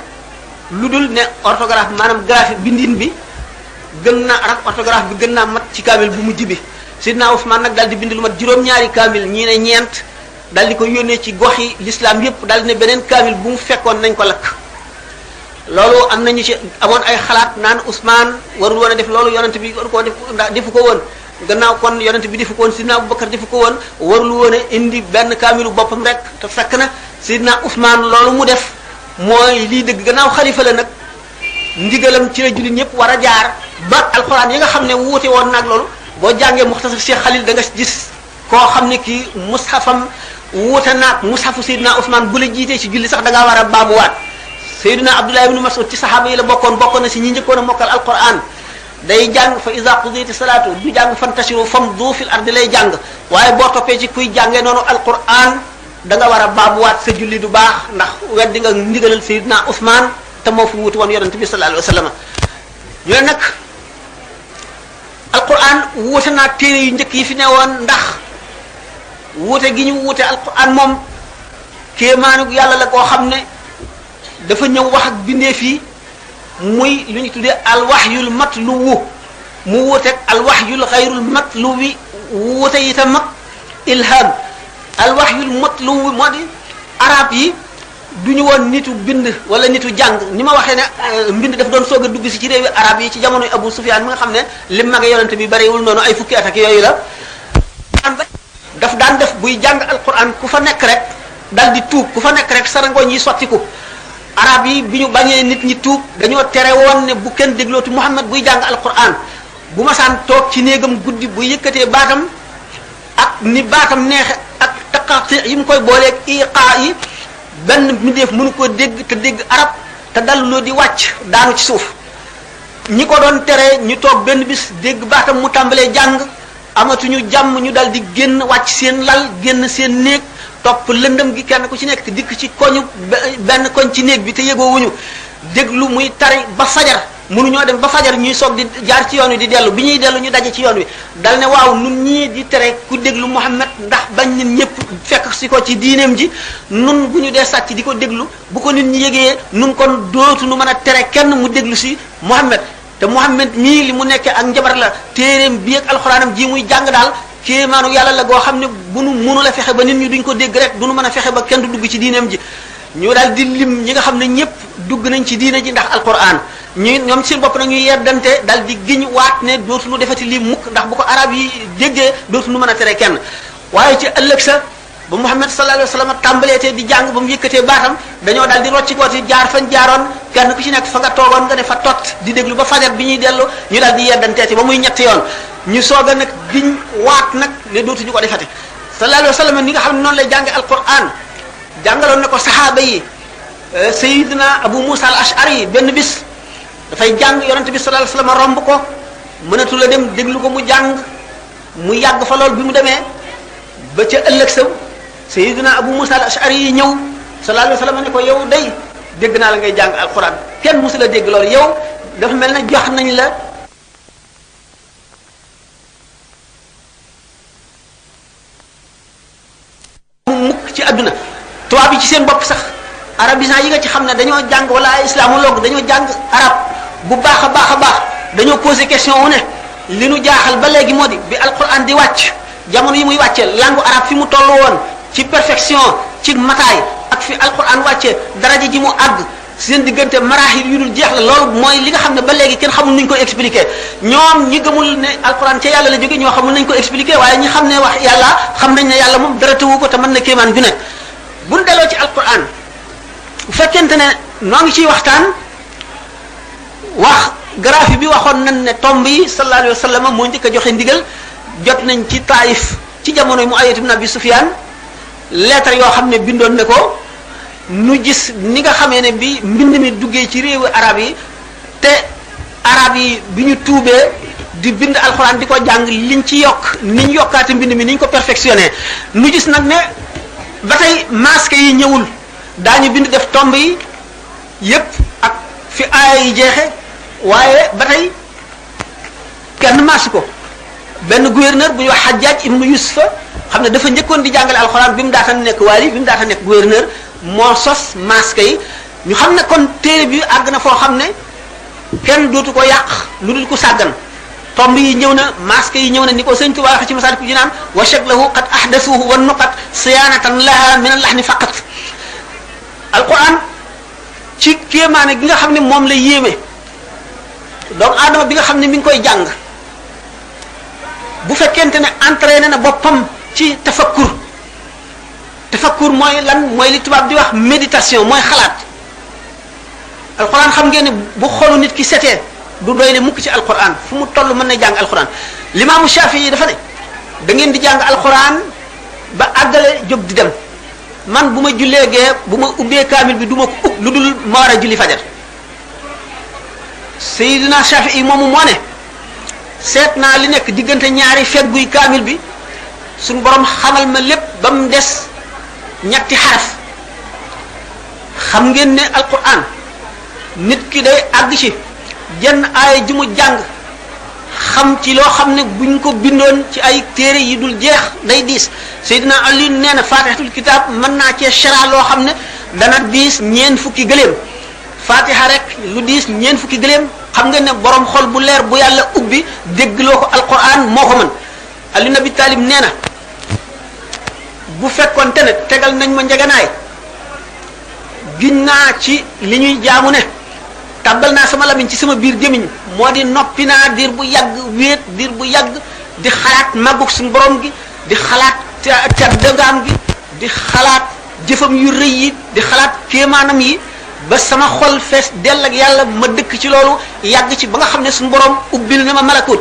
lu dul ne orthographe maanaam graphie bindin bi gën na arab orthographe bi gën naa mat ci kaamil bu mujj bi Sidna Ousmane nag daal di bind lu mat juróom-ñaari kaamil ñii ne ñeent daal di ko yónnee ci gox yi l'islam yépp daal di ne beneen kaamil bu mu fekkoon nañ ko lakk loolu am nañu ci amoon ay xalaat naan Ousmane warul woon a def loolu yonent bi waru koo def ndax defu ko woon gannaaw kon yonent bi defu ko woon Sidna Abubakar defu ko woon warul woon a indi benn kaamilu boppam rek te fekk na Sidna Ousmane loolu mu def mooy lii dëgg gannaaw xalifa la nag ndigalam ci la jullit ñëpp war a jaar ba alxuraan yi nga xam ne wuute woon nag loolu boo jàngee muxtasar Cheikh Khalil da nga gis koo xam ne kii mushafam wuute naag mushafu Seydina Ousmane bu la jiitee ci julli sax da ngaa war a baamuwaat Seydina Abdullah ibn Mas'ud ci saxaaba yi la bokkoon na si ñi njëkkoon a mokkal alquran day jàng fa iza qudiyati salaatu du jàng fantashiru famdu fil ardi lay jàng waaye boo toppee ci kuy jàngee noonu alquran da nga war a baamuwaat sa julli du baax ndax weddi nga ndigalal Seydina Ousmane te moo fi wuute woon yonente bi sallallahu alayhi wa sallam ñu ne nag alquran wuute naa téere yu njëkk yi fi ne woon ndax wuute gi ñu wuute alquran moom kéemaanu yàlla la koo xam ne dafa ñëw wax ak bindee fii muy lu ñu tuddee alwahyul matluwu mu wuuteeg alwahyul xayrul matluwi wuute itam ak ilham alwahyul matluwi moo di arab yi du ñu woon nitu bind wala nitu jàng ni ma waxee ne mbind daf doon soog a dugg si ci réewi arab yi ci jamonoy Abu Sufyaan mi nga xam ne lim mage yonente bi bariwul noonu ay fukki at ak yooyu la daf daan def buy jàng alquran ku fa nekk rek dal di tuub ku fa nekk rek sarangooñ yi sottiku arab yi bi ñu bañee nit ñi tuub dañoo tere woon ne bu kenn déglooti Muhammad buy jàng alquran bu masaan toog ci néegam guddi bu yëkkatee baatam ak ni baatam neexe ak taqati yi mu koy booleeg iqaa yi benn mbindeef mënu ko dégg te dégg arab te dalluloo di wàcc daanu ci suuf ñi ko doon tere ñu toog benn bis dégg baatam mu tàmbalee jàng amatuñu jàmm ñu dal di génn wàcc seen lal génn seen néeg topp lëndëm gi kenn ku ci nekk dikk ci koñu benn koñ ci néeg bi te yëgoowuñu déglu muy tari ba fajar mënuñoo dem ba fajar ñuy soog di jaar ci yoon wi di dellu bi ñuy dellu ñu daje ci yoon wi dal ne waaw nun ñii di tere ku déglu Muhammad ndax bañ nit ñëpp fekk si ko ci diineem ji nun bu ñu dee sàcc di ko déglu bu ko nit ñi yëgee nun kon dootu nu mën a tere kenn mu déglu si Muhammad te Muhammad mii li mu nekkee ak njabar la téeréem bi ak alxuraanam ji muy jàng daal kéemaanu yàlla la goo xam ne bu nu mënu la fexe ba nit ñi duñ ko dégg rek du nu mën a fexe ba kenn du dugg ci diineem ji ñu daal di lim ñi nga xam ne ñëpp dugg nañ ci diine ji ndax alquran ñoom seen bopp nag ñuy yeddante daal di giñ waat ne dootu nu defati lii mukk ndax bu ko arab yi déggee dootu nu mën a tere kenn waaye ci ëllëg sa ba Muhammad sallallahu alayhi wa sallam tàmbaleetee di jàng ba mu yëkkatee baatam dañoo daal di rocci kooti jaar fañ jaaroon kenn ku ci nekk fa nga toogoon nga ne fa tot di déglu ba fajar bi ñuy dellu ñu daal di yeddanteeti ba muy ñetti yoon ñu soog a nag giñ waat nag ne dootuñu ko defati sallallahu alayhi wa sallam ni nga xam ne noonu lay jànge alquran jàngaloon na ko saxaaba yi Sayyidina Abu Musa al-Ash'ari benn bis dafay jàng yonente bi sallallahu alayhi wa sallam romb ko mënatu la dem déglu ko mu jàng mu yàgg fa lool bi mu demee ba ca ëllëg sa Sayyidina Abu Musa al-Ash'ari yi ñëw sallallahu alayhi wa sallam ne ko yow day dégg naa la ngay jàng alquran kenn musu la dégg loolu yow dafa mel ne jox nañ la mukk ci àdduna tubaab yi ci seen bopp sax arabisant yi nga ci xam ne dañoo jàng wala ay islamologue dañoo jàng arab bu baax a baax a baax dañoo posé question wu ne li nu jaaxal ba léegi moo di bi alquran di wàcc jamono yi muy wàccee langue arabe fi mu toll woon ci perfection ci mataay ak fi alquran wàccee daraja ji mu àgg seen diggante marahil yu dul jeex la loolu mooy li nga xam ne ba léegi kenn xamul nuñ ko expliquer ñoom ñi gëmul ne alquran ca yàlla la jóge ñoo xamul nañ ko expliquer waaye ñi xam ne wax yàlla xam nañ ne yàlla moom dara tëwu ko te mën na kéemaan ju ne buñ delloo ci alquran bu fekkente ne noo ngi ciy waxtaan wax graphie bi waxoon nañ ne tomb yi sallallahu alayhi wa sallam moo njëkk a joxe ndigal jot nañ ci Taif ci jamono Muawiya ibn Abi Sufyan lettre yoo xam ne bindoon ne ko nu gis ni nga xamee ne bi mbind mi duggee ci réewu arab yi te arab yi bi ñu tuubee di bind alxuraan di ko jàng liñ ci yokk niñ yokkaate mbind mi niñ ko perfectionné nu gis nag ne ba tey masque yi ñëwul daañu bind def tomb yi yépp ak fi aaya yi jeexe waaye ba tey kenn masque ko benn gouverneur bu ñuy wax Hajjaj ibnu Yusufa xam ne dafa njëkkoon di jàngale alxuraan bi mu daata nekk waali bi mu daata nekk gouverneur moo sos masque yi ñu xam ne kon téere bi àgg na foo xam ne kenn dootu ko yàq lu dul ko sàggan tomb yi ñëw na masque yi ñëw na ni ko sëñ Tuubaa wax ci Masaalikul Jinaan wa shaklahu qad ahdasuhu wa nuqat siyaanatan laha min al-lahni faqat alquran ci kéemaane gi nga xam ne moom la yéeme doomu aadama bi nga xam ne mi ngi koy jàng bu fekkente ne entraîné na boppam ci tafakkur mooy lan mooy li tubaab di wax méditation mooy xalaat alquran xam ngeen ne bu xolu nit ki setee du doy ne mukk ci alquran fu mu toll mën na jàng alquran limaamu Shafii yi dafa ne da ngeen di jàng alquran ba àggale jóg di dem man bu ma jullee gee bu ma ubbee kaamil bi du ma ko ub lu dul ma war a julli fajar Seydina Shafii moomu moo ne seet naa li nekk diggante ñaari fegguy kaamil bi suñu borom xamal ma lépp ba mu des ñetti xaraf xam ngeen ne alquran nit ki day àgg ci jenn aaya ji mu jàng xam ci loo xam ne buñ ko bindoon ci ay téere yi dul jeex day diis Seydina Ali nee na fatihatul kitab mën naa cee shara loo xam ne dana diis ñeen fukki gëléem fatiha rek lu diis ñeen fukki gëléem xam nga ne borom xol bu leer bu yàlla ubbi déggloo ko alquran moo ko mën Ali ibn Abi Talib nee na bu fekkoonte ne tegal nañ ma njeganaay giñ naa ci li ñuy jaamu ne tàbbal naa sama lamiñ ci sama biir gémmiñ moo di noppi naa diir bu yàgg wéet diir bu yàgg di xalaat màggug suñu borom gi di xalaat ca dëngaam gi di xalaat jëfam yu rëy yi di xalaat kéemaanam yi ba sama xol fees dell ak yàlla ma dëkk ci loolu yàgg ci ba nga xam ne suñu borom ubbil na ma malakut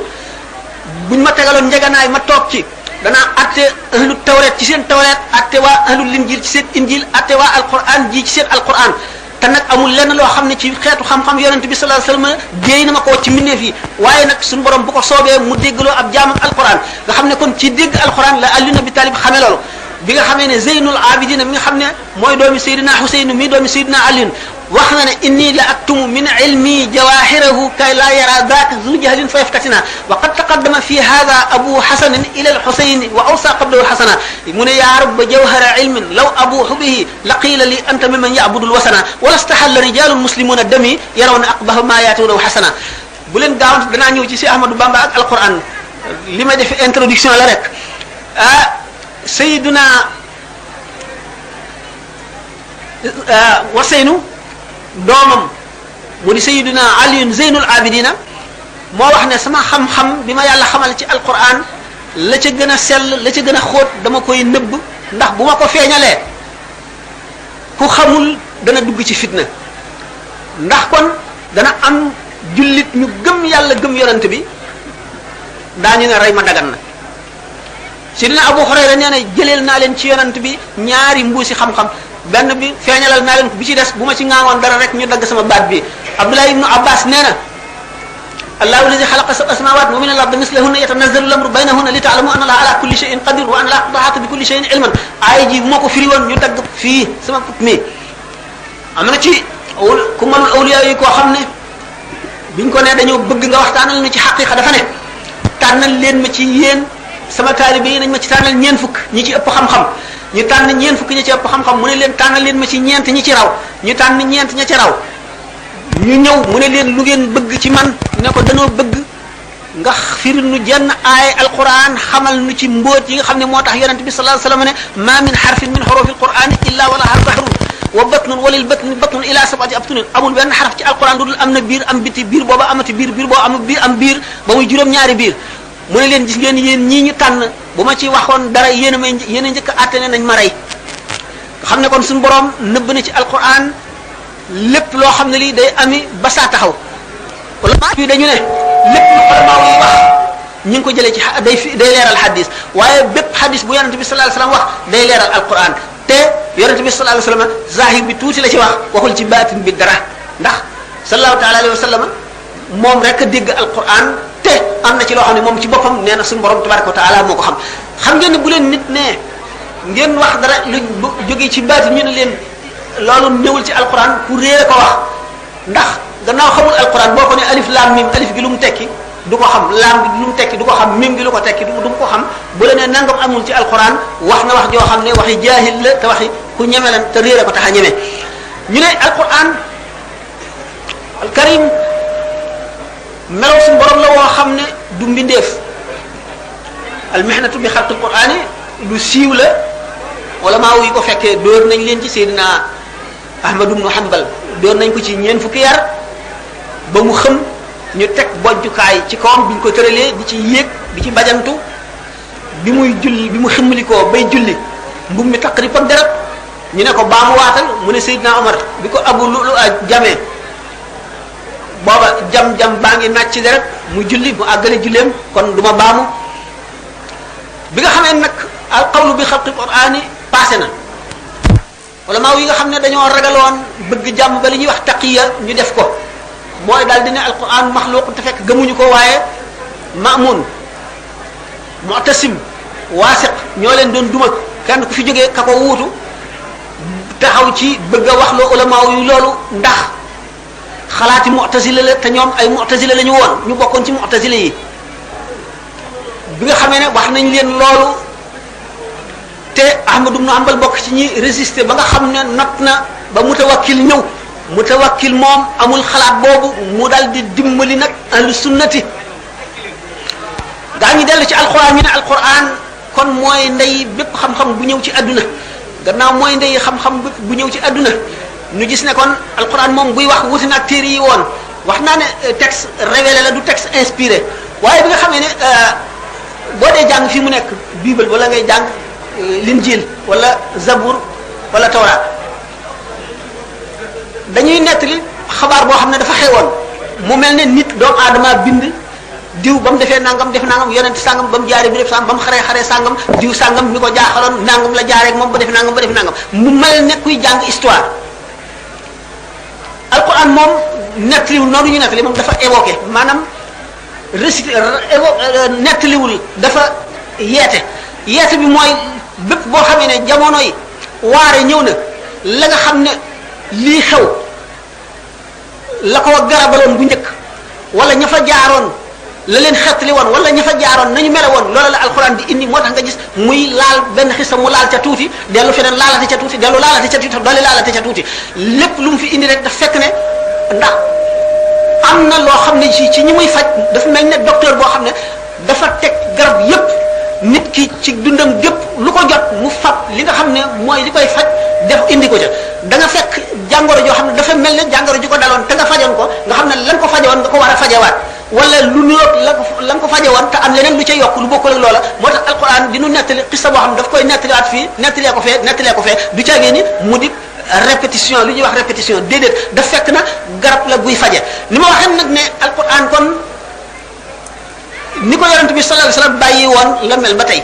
buñ ma tegaloon njeganaay ma toog ci danaa atte ahlu tawreet ci seen tawreet atte waa ahlu linjil ci seen injil atte waa alquran ji ci seen alquran te nag amul lenn loo xam ne ci xeetu xam-xam yonent bi sallallahu alayhi wasallam jéey na ma koo ci mbindeef yi waaye nag suñu borom bu ko soobee mu déggloo ab jaamam alquran nga xam ne kon ci dégg alquran la Ali ibn Abi Talib xamee loolu bi nga xamee ne Zeynul Abidin mi nga xam ne mooy doomi Seydina Huseyn mi doomi Seydina Ali wax na ne inni la aktumu min ilmi jawahirahu kay la yara daaka zu jahlin fa yaftatina wa qad taqaddama fi hadha abu hasan ila al-husayn wa awsa qablahu hasana mun ya rabb jawhara ilmin law abuhu bihi laqila li anta mimman ya'budu al-wasana wa lastahalla rijalul muslimuna dami yarawna aqbaha ma yatuna hasana bu len gaawant dana ñew ci Cheikh Ahmadou Bamba ak alquran li may def introduction la rek sayyiduna wasaynu doomam mu di sayyiduna Ali Zeynul Abidina moo wax ne sama xam-xam bi ma yàlla xamal ci alquran la ca gën a sell la ca gën a xóot dama koy nëbb ndax bu ma ko feeñalee ku xamul dana dugg ci fitna ndax kon dana am jullit ñu gëm yàlla gëm yonent bi daañu ne rey ma dagan na Sidina Abu Hurayra nee na jëleel naa leen ci yonent bi ñaari mbuusi xam-xam benn bi feeñalal naa leen ko bi ci des bu ma ci ŋaawoon dara rek ñu dagg sama baat bi Abdullah ibnu Abbas nee na Allahu alladi xalaqa sab'a samawati wa min al-ardi mislahunna yatanazzalu al-amru baynahunna li ta'lamu anna Allaha ala kulli shay'in qadir wa anna Allaha qad ahata bi kulli shay'in ilman aay ji moo ko firi woon ñu dagg fii sama put mi am na ci ku mënul awliya yi koo xam ne biñ ko ne dañoo bëgg nga waxtaanal ñu ci xaqiqa dafa ne tànnal leen ma ci yéen sama taalibe yi nañ ma ci tànnal ñeen fukk ñi ci ëpp xam-xam ñu tànn ñeen fukk ñi ci ëpp xam-xam mu ne leen tànnal leen ma ci ñeent ñi ci raw ñu tànn ñeent ña ci raw ñu ñëw mu ne leen lu ngeen bëgg ci man ne ko danoo bëgg nga firil nu jenn aay alquran xamal nu ci mbóot yi nga xam ne moo tax yonent bi sallallahu alayhi wasallam ne ma min harfin min hurufil qur'ani illa wa laha bahrun wa batnun walil batni batnun ila sab'ati abtunin amul benn xaraf ci alquran du dul am na biir am biti biir booba amati biir biir boo am biir am biir ba muy juróom-ñaari biir mu ne leen gis ngeen yéen ñii ñu tànn bu ma ci waxoon dara yéen a njëkk a àtte ne nañ ma rey nga xam ne kon suñu borom nëbb na ci alquran lépp loo xam ne lii day ami ba saa taxaw wala fii dañu ne lépp lu ulama yi wax ñu ngi ko jëlee ci day leeral xadis waaye bépp xadis bu yonente bi sallallahu alayhi wasallam wax day leeral alquran te yonente bi sallallahu alayhi wasallam zahir bi tuuti la ci wax waxul ci baatin bi dara ndax sallallahu taala alayhi wasallam moom rek a dégg alquran te am na ci loo xam ne moom ci boppam nee na suñu borom tabaraka wa taala moo ko xam xam ngeen ne bu leen nit ne ngeen wax dara lu jógee ci baatin ñu ne leen loolu ñëwul ci alquran ku réere ko wax ndax gannaaw xamul alquran boo ko ne alif lam mim alif gi lu mu tekki du ko xam laam bi lu mu tekki du ko xam mim gi lu ko tekki du ko xam bu la nee nangam amul ci alquran wax na wax joo xam ne waxi jaahil la te waxi ku ñeme lan te réere ko tax a ñeme ñu ne alquran alkarim melaw suñu borom la woo xam ne du mbindeef almihnatu bi xalqil qur'ani lu siiw la wala maa yi ko fekkee dóor nañ leen ci Seydina Ahmad ibn Hanbal dóor nañ ko ci ñeent fukki yar ba mu xëm ñu teg bojjukaay ci kawam bi ñu ko tëralee di ci yéeg di ci bajantu bi muy julli bi mu ximmalikoo bay julli mbub mi taq ripam deret ñu ne ko baamu waatal mu ne Seydina Omar bi ko Abu Lu'lu'a jamee booba jam baa ngi nàcc ci deret mu julli mu àggale julleem kon duma baamu bi nga xamee nag al qawlu bi xalqi qur'ani passé na wala maa yi nga xam ne dañoo ragaloon bëgg jàmm ba li ñuy wax taqiya ñu def ko mooy daal di ne alquran maxluq te fekk gëmuñu ko waaye Maamun Mu'tasim Waasiq ñoo leen doon duma kenn ku fi jógee ka ko wuutu taxaw ci bëgg a wax loo ulama yu loolu ndax xalaati Mu'tazila la te ñoom ay Mu'tazila la ñu woon ñu bokkoon ci Mu'tazila yi bi nga xamee ne wax nañ leen loolu te Ahmad ibn Hanbal bokk ci ñi résister ba nga xam ne not na ba Mutawakkil ñëw Mutawakkil moom amul xalaat boobu mu dal di dimbali nag ahlu sunnati gaa ñi dellu ci alquran ñu ne alquran kon mooy ndey bépp xam-xam bu ñëw ci adduna gannaaw mooy ndey xam-xam bépp bu ñëw ci adduna ñu gis ne kon alquran moom buy wax wuti naag téere yi woon wax naa ne texte révélé la du texte inspiré waaye bi nga xamee ne boo dee jàng fii mu nekk bible wala ngay jàng linjil wala zabur wala tawraat dañuy nettali xabaar boo xam ne dafa xewoon mu mel ne nit doomu aadama bind diw ba mu defee nangam def nangam yonent sàngam ba mu jaaree bi def sàngam ba mu xaree sàngam diw sàngam mi ko jaaxaloon nangam la jaaree ak moom ba def nangam mu mel ne kuy jàng histoire alquran moom nettaliwul noonu ñu nettali moom dafa évoqué maanaam récité nettaliwul dafa yeete bi mooy bépp boo xamee ne jamono yi waare ñëw na la nga xam ne lii xew la ko garabaloon bu njëkk wala ña fa jaaroon la leen xettali woon wala ña fa jaaroon nañu mele woon loola la alxuraan di indi moo tax nga gis muy laal benn xisa mu laal ca tuuti dellu feneen laalate ca tuuti dellu laalate ca tuuti dolli laalate ca tuuti lépp lu mu fi indi rek daf fekk ne ndax am na loo xam ne ci ñi muy faj dafa mel ne docteur boo xam ne dafa teg garab yépp nit ki ci dundam gépp lu ko jot mu fab li nga xam ne mooy li koy faj def indi ko ca da nga fekk jàngoro joo xam ne dafa mel ne jàngoro ji ko daloon te nga fajoon ko nga xam ne lan ko fajoon nga ko war a fajewaat wala lu niroog la nga ko fajewoon te am leneen lu ca yokk lu bokkul ak loola moo tax alquran di nu nettali xissa boo xam ne daf koy nettaliwaat fii nettalee ko fee du caagee ni mu di répétition lu ñuy wax répétition déedéet daf fekk na garab la buy faje ni ma waxee nag ne alquran kon ni ko yonent bi sallallahu alayhi wasallam bàyyi woon la mel ba tey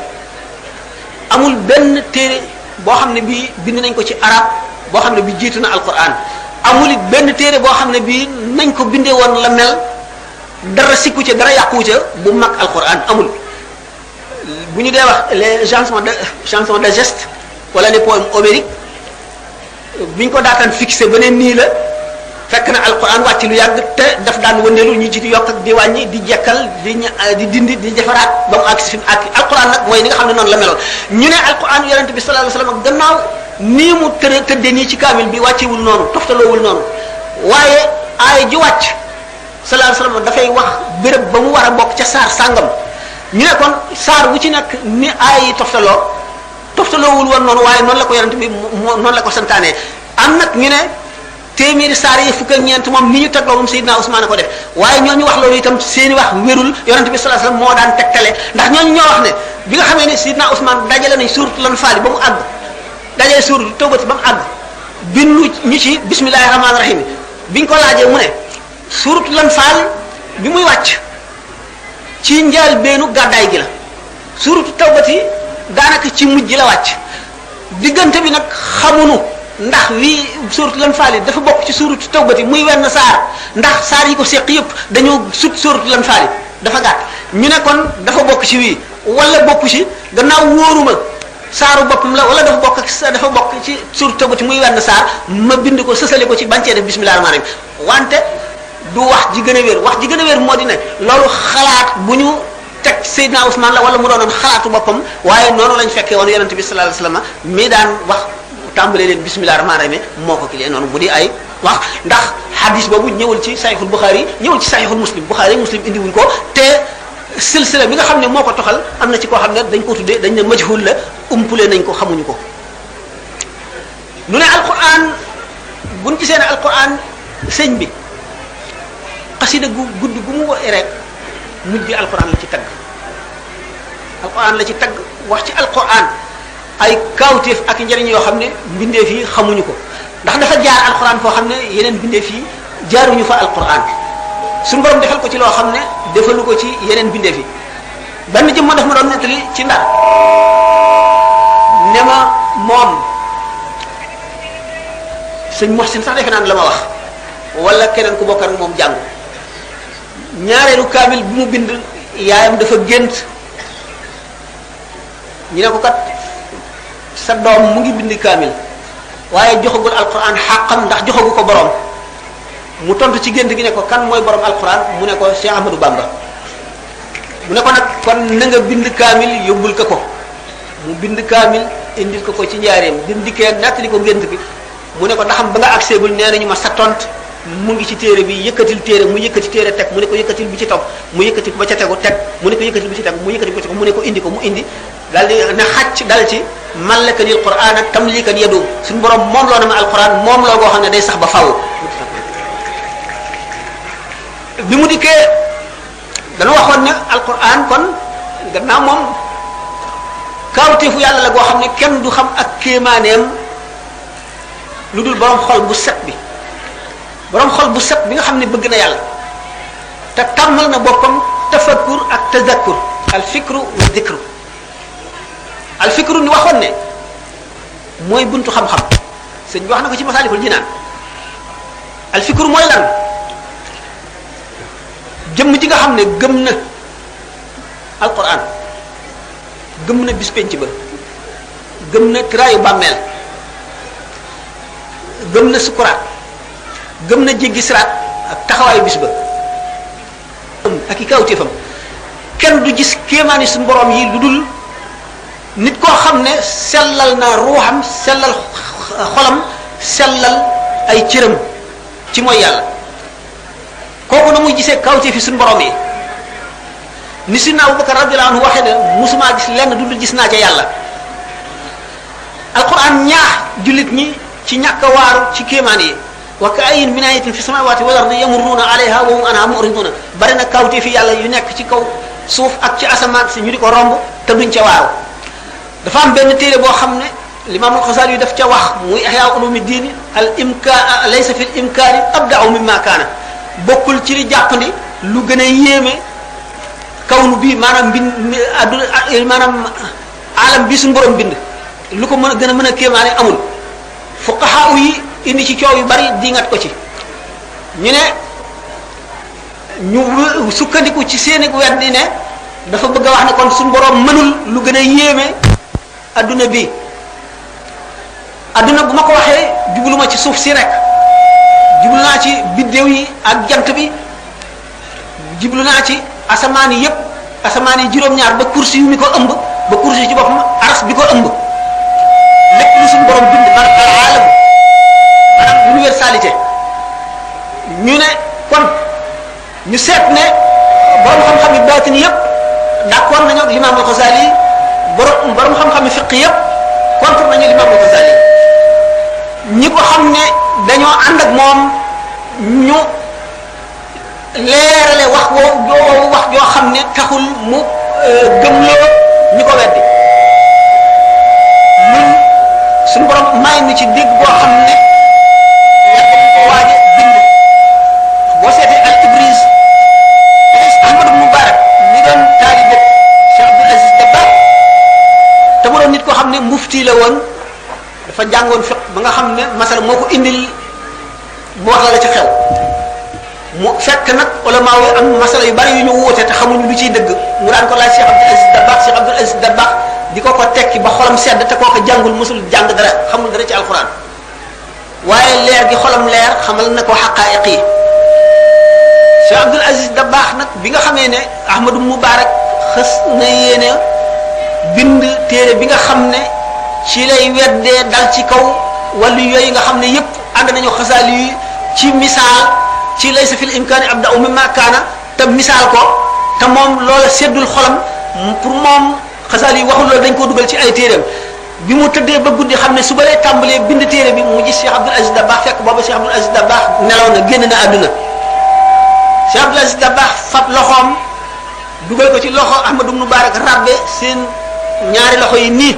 amul benn téere boo xam ne bii bind nañ ko ci arab boo xam ne bi jiitu na alquran amul it benn téere boo xam ne bii nañ ko bindee woon la mel dara sikku ca dara yàqu ca bu mag alquran amul bu ñu dee wax les chansons de geste wala les poèmes homériques bi ñu ko daataan fixé ba ne nii la fekk na alquran wàcc lu yàgg te daf daan wëndeelu ñu ci di yokk ak di wàññi di jekkal di dindi di defaraat ba mu àgg si fi mu àgg alquran nag mooy ni nga xam ne noonu la meloon ñu ne alquran yonente bi sallallahu alayhi wasallam gannaaw nii mu tëddee nii ci kaamil bi wàccewul noonu toftaloowul noonu waaye aaya ji wàcc sallallahu alayhi wasallam dafay wax béréb ba mu war a bokk ca saar sàngam ñu ne kon saar bu ci nekk ni aaya yi toftaloowul woon noonu waaye noonu la ko yonente bi noonu la ko santaane am nag ñu ne téeméeri saar yi fukk ak ñeent moom ni ñu tegloo moom Seydina Ousmane ko def waaye ñooñu wax loolu itam seeni wax wérul yonente bi sallallahu alayhi wasallam moo daan tegtale ndax ñooñu ñoo wax ne bi nga xamee ne Seydina Ousmane dajale nañ suuratul Anfaal ba mu àgg dajale suuratul Tawbati ba mu àgg bindu ñu ci bismillahir rahmanir rahim biñ ko laajee mu ne suuratul Anfaal bi muy wàcc ci njaal beenu gàddaay gi la suuratul Tawbati daanaka ci mujj la wàcc diggante bi nag xamuñu ndax wii suuratul Anfaal dafa bokk ci suuratu Tawbati muy wenn saar ndax saar yi ko seq yëpp dañoo sut suuratul Anfaal dafa gàtt ñu ne kon dafa bokk ci wii wala bokku ci gannaaw wóoruma saaru boppam la wala dafa bokk ci suuratu Tawbati muy wenn saar ma bind ko sësale ko ci bancee def bismillahir rahmanir rahim wante du wax ji gën a wér wax ji gën a wér moo di ne loolu xalaat bu ñu teg Seydina Ousmane la wala mu doonoon xalaatu boppam waaye noonu lañ fekkee woon yonente bi sallallahu alayhi wasallam mi daan wax tàmbalee leen bismillahir rahmanir rahim moo ko kilee noonu bu di ay wax ndax hadis boobu ñëwul ci sahihul Bukhari ñëwul ci sahihul Muslim Bukhari Muslim indi wuñ ko te silsila bi nga xam ne moo ko toxal am na ci koo xam ne dañ ko tuddee dañ ne majhul la umpule nañ ko xamuñu ko nu ne alquran buñ gisee ne alquran sëñ bi xasida gu gudd gu mu woy rek mujj gi alquran la ci tagg alquran la ci tagg wax ci alquran ay kawteef ak njëriñ yoo xam ne mbindeef yi xamuñu ko ndax dafa jaar alquran foo xam ne yeneen mbindeef yi jaaruñu fa alquran suñu borom defal ko ci loo xam ne defalu ko ci yeneen bindeef yi benn jëm ma daf ma doon nettali ci Ndar ne ma moom sëñ Mohsin sax defe naan la ma wax wala keneen ku bokk ak moom jàng ñaareelu kaamil bi mu bind yaayam dafa gént ñu ne ko kat sa doom mu ngi bind kaamil waaye joxagul alquran xàqam ndax joxagu ko borom mu tontu ci gént gi ne ko kan mooy borom alquran mu ne ko Cheikh Ahmadou Bamba mu ne ko nag kon na nga bind kaamil yóbbul ko ko mu bind kaamil indil ko ci njaareem bi mu dikkee nettali ko gént gi mu ne ko ndaxam ba nga agseegul nee nañu ma sa tont mu ngi ci téere bi yëkkatil téere mu yëkkati téere teg mu ne ko yëkkatil bi ci topp mu yëkkati ba ca tegu teg mu ne ko yëkkatil bi ci teg mu yëkkati ko ci mu ne ko indi mu indi daal di ne xacc dal ci mallakanil quran ak tamlikan yadum suñu borom moom loo na ma alquran moom loo goo xam ne day sax ba faaw bi mu dikkee dana waxoon ne alquran kon gannaaw moom kawteefu yàlla la goo xam ne kenn du xam ak kéemaaneem lu dul borom xol bu set bi borom xol bu set bi nga xam ne bëgg na yàlla te tàmmal na boppam tafakkur ak tazakkur al fikru wa dhikru al fikru ni waxoon ne mooy buntu xam-xam sëñ bi wax na ko ci Masaalikul Jinaan al fikru mooy lan jëmm ji nga xam ne gëm na alquran gëm na bis penc ba gëm na tiraayu bàmmeel gëm na sukuraat gëm na jéggi siraat ak taxawaayu bis ba ak i kawtéefam kenn du gis kéemaani suñu borom yi lu dul nit koo xam ne sellal na ruuxam sellal xolam sellal ay cëram ci mooy yàlla kooku na muy gisee kawtéef fi suñu borom yi ni si na Abubakar radiyallahu anhu waxee ne musuma gis lenn du dul gis naa ca yàlla alquran ñaax jullit ñi ci ñàkk a waaru ci kéemaan yi wa ka'ayyin min ayatin fi samawati wal ardi yamurruna alayha wa hum anha mu'riduna bari na kawtéef fi yàlla yu nekk ci kaw suuf ak ci asamaan si ñu di ko romb te duñ ca waaru dafa am benn téere boo xam ne l'imam al-Ghazali yu daf ca wax muy ihya ulumuddin al imkaan laysa fi al imkaani abda'u mimma kaana bokkul ci li jàppandi lu gën a yéeme kawnu bi maanaam adduna maanaam alam bi suñu borom bind lu ko mën a gën a mën a kéemaane amul fuqaha yi indi ci coow yu bari dingat ko ci ñu ne ñu sukkandiku ci seeni weddi ne dafa bëgg a wax ne kon suñu borom mënul lu gën a yéeme adduna bi adduna bu ma ko waxee jubluma ci suuf si rek jublu naa ci biddéew yi ak jant bi jublu naa ci asamaan yi yépp asamaan yi juróom-ñaar ba kursi yu mi ko ëmb ba kursi ci boppam aras bi ko ëmb lépp lu suñu borom bind maanaam al alam maanaam universalité ñu ne kon ñu seet ne borom xam-xam yi baatin yépp d'accord nañu ak l'imam al-Ghazali borom xam-xam yi fiq yépp contre nañu l'imam al-Ghazali ñi ko xam ne dañoo ànd ak moom ñu leerale wax joo xam ne taxul mu gëmloo ñi ko weddi ñun suñu borom may ni ci dégg boo xam ne yàgg nañ ko waaje bind boo seetee al Ibris Ahmad Mubarak mi doon taalibe Cheikh Abdul Aziz Dabakh te mu doon nit koo xam ne mufti la woon dafa jàngoon fiq ba nga xam ne masala moo ko indil mu wax la ci xew mu fekk nag ulama yi am masala yu bari yu ñu wóote te xamuñu lu ciy dëgg mu daan ko laaj Cheikh Abdul Aziz Dabakh di ko tekki ba xolam sedd te koo ko jàngul mësul jàng dara xamul dara ci alquran waaye leer gi xolam leer xamal na ko xaqaayiq yi Cheikh Abdul Aziz Dabakh nag bi nga xamee ne Ahmadu Mubarak xës na yéene bind téere bi nga xam ne ci lay weddee dal ci kaw wàllu yooyu nga xam ne yépp ànd nañu xasaali yi ci misaal ci laysa fil imkaani abda'u mimma kaana te misaal ko te moom loola seddul xolam pour moom xasaali yi waxul loolu dañ koo dugal ci ay téereem bi mu tëddee ba guddi xam ne su ba lay tàmbalee bind téere bi mu gis Cheikh Abdul Aziz Dabakh fekk booba Cheikh Abdul Aziz Dabakh nelaw na génn na àdduna Cheikh Abdul Aziz Dabakh fab loxoom dugal ko ci loxo Ahmadu Mubarak rabbe seen ñaari loxo yi nii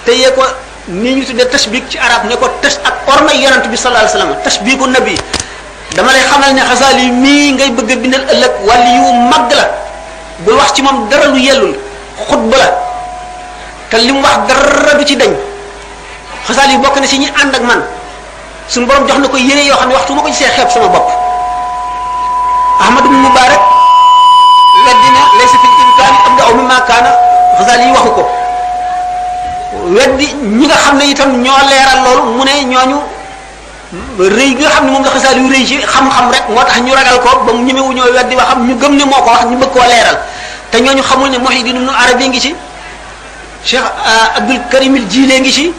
téye ko nii ñu tuddee tashbik ci arab ne ko tas ak orma yonent bi sallallahu alayhi wasallam tashbiku nabi dama lay xamal ne xasaali mii ngay bëgg a bindal ëllëg wàllu yu mag la bul wax ci moom dara lu yellul xutba la te li mu wax dara du ci dañ xasaali yi bokk na si ñi ànd ak man suñu borom jox na ko yére yoo xam ne waxtu ma ko gisee xeeb sama bopp Ahmadu Mubarak weddina laysa fil imkaani abda'u mimma kaana xasaali yi waxu ko weddi ñi nga xam ne itam ñoo leeral loolu mu ne ñooñu rëy gi nga xam ne moom la xasaali yu rëy ci xam-xam rek moo tax ñu ragal ko ba mu ñemewu ñoo weddi waxam ñu gëm ne moo ko wax ñu bëgg koo leeral te ñooñu xamul ne Muhyiddin Ibn Arabi ngi ci Cheikh Abdul Karim al Jilani ngi ci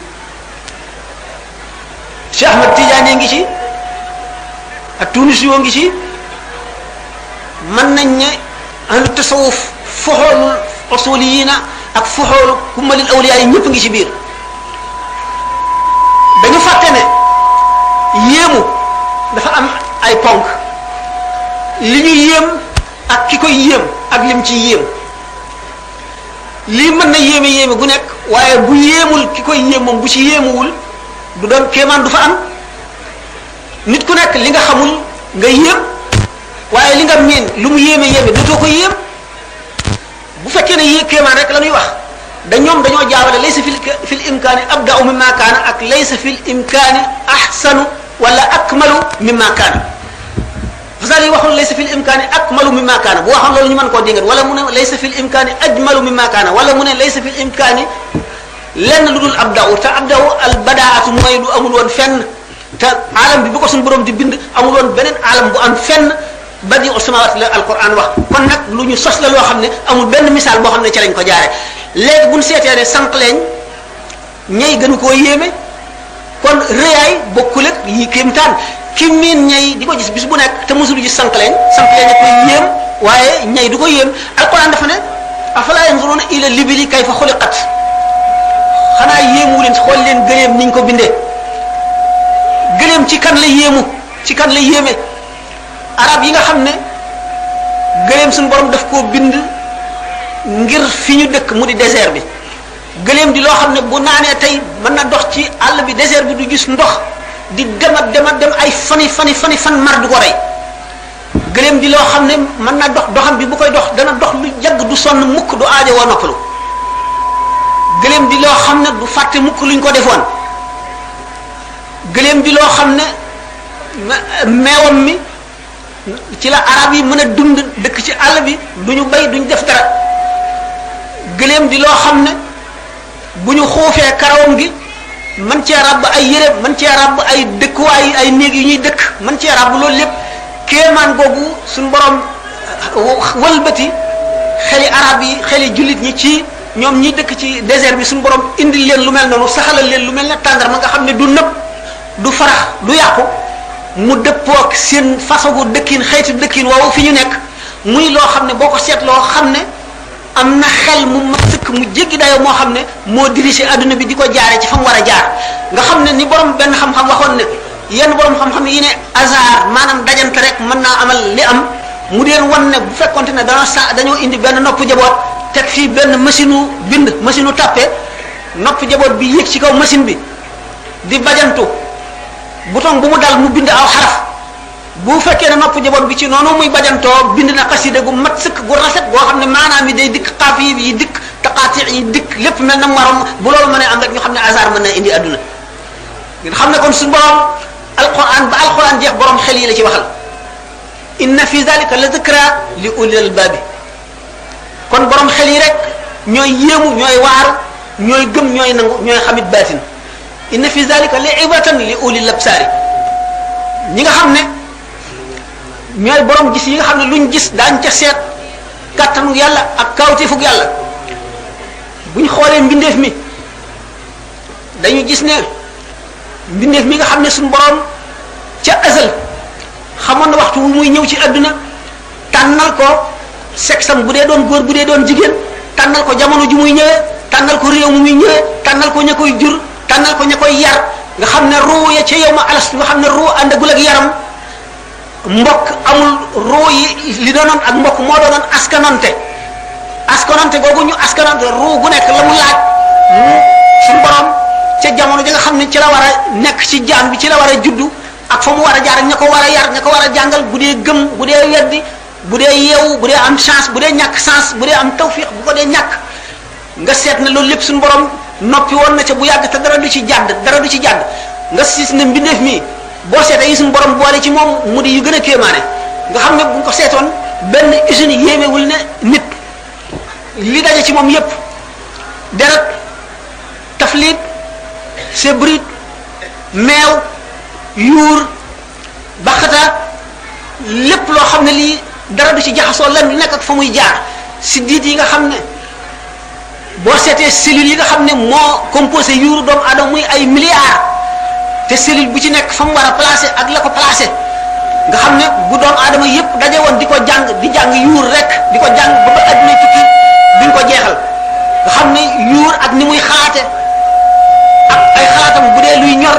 Cheikh Ahmad Tidiane ngi ci ak Tunisi yoo ngi ci mën nañ ne ahlu tasawuf foxoolul usuliyina ak foxoolu kumalil awliya yi ñëpp ngi ci biir dañu fàtte ne yéemu dafa am ay ponk li ñu yéem ak ki koy yéem ak lim ci yéem lii mën na yéeme gu nekk waaye bu yéemul ki koy yéem moom bu ci yéemuwul du doon kéemaan du fa am nit ku nekk li nga xamul nga yéem waaye li nga miin lu mu yéeme dootoo ko yéem bu fekkee ne kéemaan rek la ñuy wax ñoom dañoo jaawale laysa fil imkaani abda'u mimma kaana ak laysa fil imkaani ahsanu wala akmalu mimma kaana fasal yi waxul laysa fil imkaani akmalu mimma kaana bu waxoon loolu ñu mën koo dingat wala mu ne laysa fil imkaani ajmalu mimma kaana wala mu ne laysa fil imkaani lenn lu dul abda'u te abda'u al badaatu mooy lu amul woon fenn te alam bi bu ko suñu borom di bind amul woon beneen alam bu am fenn badi usmawat la alquran wax kon nag lu ñu sos la loo xam ne amul benn misaal boo xam ne ci lañ ko jaare léegi buñ seetee ne sànq leeñ ñay gënu koo yéeme kon rëyaay bokkul ak yi kéemtaan ki miin ñay di ko gis bis bu nekk te mosul gis sànq leeñ koy yéem waaye ñay du ko yéem alquran dafa ne afala yanzuruna ila libili kayfa xuliqat xanaa yéemu leen xool leen gëleem niñ ko bindee gëleem ci kan la yéemu ci kan la yéeme arab yi nga xam ne gëléem suñu borom daf koo bind ngir fi ñu dëkk mu di désert bi gëléem di loo xam ne bu naanee tey mën na dox ci àll bi désert bi du gis ndox di dem ay fan mar du ko rey gëléem di loo xam ne mën na doxam bi bu koy dox dana dox lu yàgg du sonn mukk du aajo woo noppalu gëléem di loo xam ne du fàtte mukk luñ ko defoon gëléem di loo xam ne meewam mi ci la arab yi mën a dund dëkk ci àll bi duñu bay duñu def dara gëléem di loo xam ne bu ñu xuufee karawam gi mën cee ràbb ay yére mën cee ràbb ay dëkkuwaay ay néeg yu ñuy dëkk mën cee ràbb loolu lépp kéemaan googu suñu borom wëlbati xeli arab yi xeli jullit ñi ci ñoom ñi dëkk ci désert bi suñu borom indil leen lu mel noonu saxalal leen lu mel ne tàndarma nga xam ne du nëb du farax du yàqu mu dëppook seen façon gu dëkkin xeetu dëkkin woowu fi ñu nekk muy loo xam ne boo ko seetloo xam ne am na xel mu mat sëkk mu jéggi dayoo moo xam ne moo dirigé adduna bi di ko jaare ci fa mu war a jaar nga xam ne ni borom benn xam-xam waxoon ne yenn borom xam-xam yi ne hasard maanaam dajante rek mën naa amal li am mu deen wan ne bu fekkonte ne dañoo indi benn nopp jaboot teg fii benn machine u bind machine u tàppe nopp jaboot bi yéeg ci kaw machine bi di bajantu bouton bu mu dal mu bind aw xaraf bu fekkee ne nopp jaboot bi ci noonu muy bajantoo bind na xasida gu mat sëkk gu rafet goo xam ne maanaam yi day dikk xaaf yi dikk taqaati yi dikk lépp mel na marom bu loolu mënee am rek ñu xam ne hasard mën na indi adduna ngeen xam ne kon suñu borom alquran ba alquran jeex borom xel yi la ci waxal inna fi zalika la dhikra li ulil albabi kon borom xel yi rek ñooy yéemu ñooy waaru ñooy gëm ñooy nangu ñooy xamit baatin inna fi zalika li ibatan li ulil absari ñi nga xam ne ñooy borom gis yi nga xam ne luñ gis daañ ca seet kàttanu yàlla ak kawteefug yàlla. bu ñu xoolee mbindeef mi dañu gis ne mbindeef mi nga xam ne suñu borom ca azal xamoon na waxtu wu muy ñëw ci àdduna tànnal ko sexam bu dee doon góor bu dee doon jigéen tànnal ko jamono ju muy ñëwee tànnal ko réew mu muy ñëwee tànnal ko ña koy jur tànnal ko ña koy yar nga xam ne ruu ya ca yow ma alas nga xam ne ruu àndagul ak yaram mbokk amul ruu yi li doonoon ak mbokk moo doonoon askanante googu ñu askanante ruu gu nekk la mu laaj suñu borom ca jamono ji nga xam ne ci la war a nekk ci jaam bi ci la war a juddu ak fa mu war a jaar ña ko war a yar ña ko war a jàngal bu dee gëm bu dee weddi bu dee yeewu bu dee am chance bu dee ñàkk chance bu dee am tawfiq bu ko dee ñàkk nga seet ne loolu lépp suñu borom noppi woon na ca bu yàgg te dara du ci jàdd nga siis ne mbindeef mi boo seetee yi suñu borom boole ci moom mu di yu gën a kéemaane nga xam ne bu ko seetoon benn usine yéemewul ne nit li daje ci moom yépp deret taflit sebrit meew yuur baxataat lépp loo xam ne lii dara du ci jaxasoo lan lu nekk ak fa muy jaar siddiit yi nga xam ne boo seetee cellules yi nga xam ne moo composé yuuru doomu aadama muy ay milliards te cellule bu ci nekk fa mu war a placé ak la ko placé nga xam ne bu doomu aadama yépp daje woon di jàng yuur rek di ko jàng ba adduna tukki duñ ko jeexal nga xam ne yuur ak ni muy xalaate ak ay xalaatam bu dee luy ñor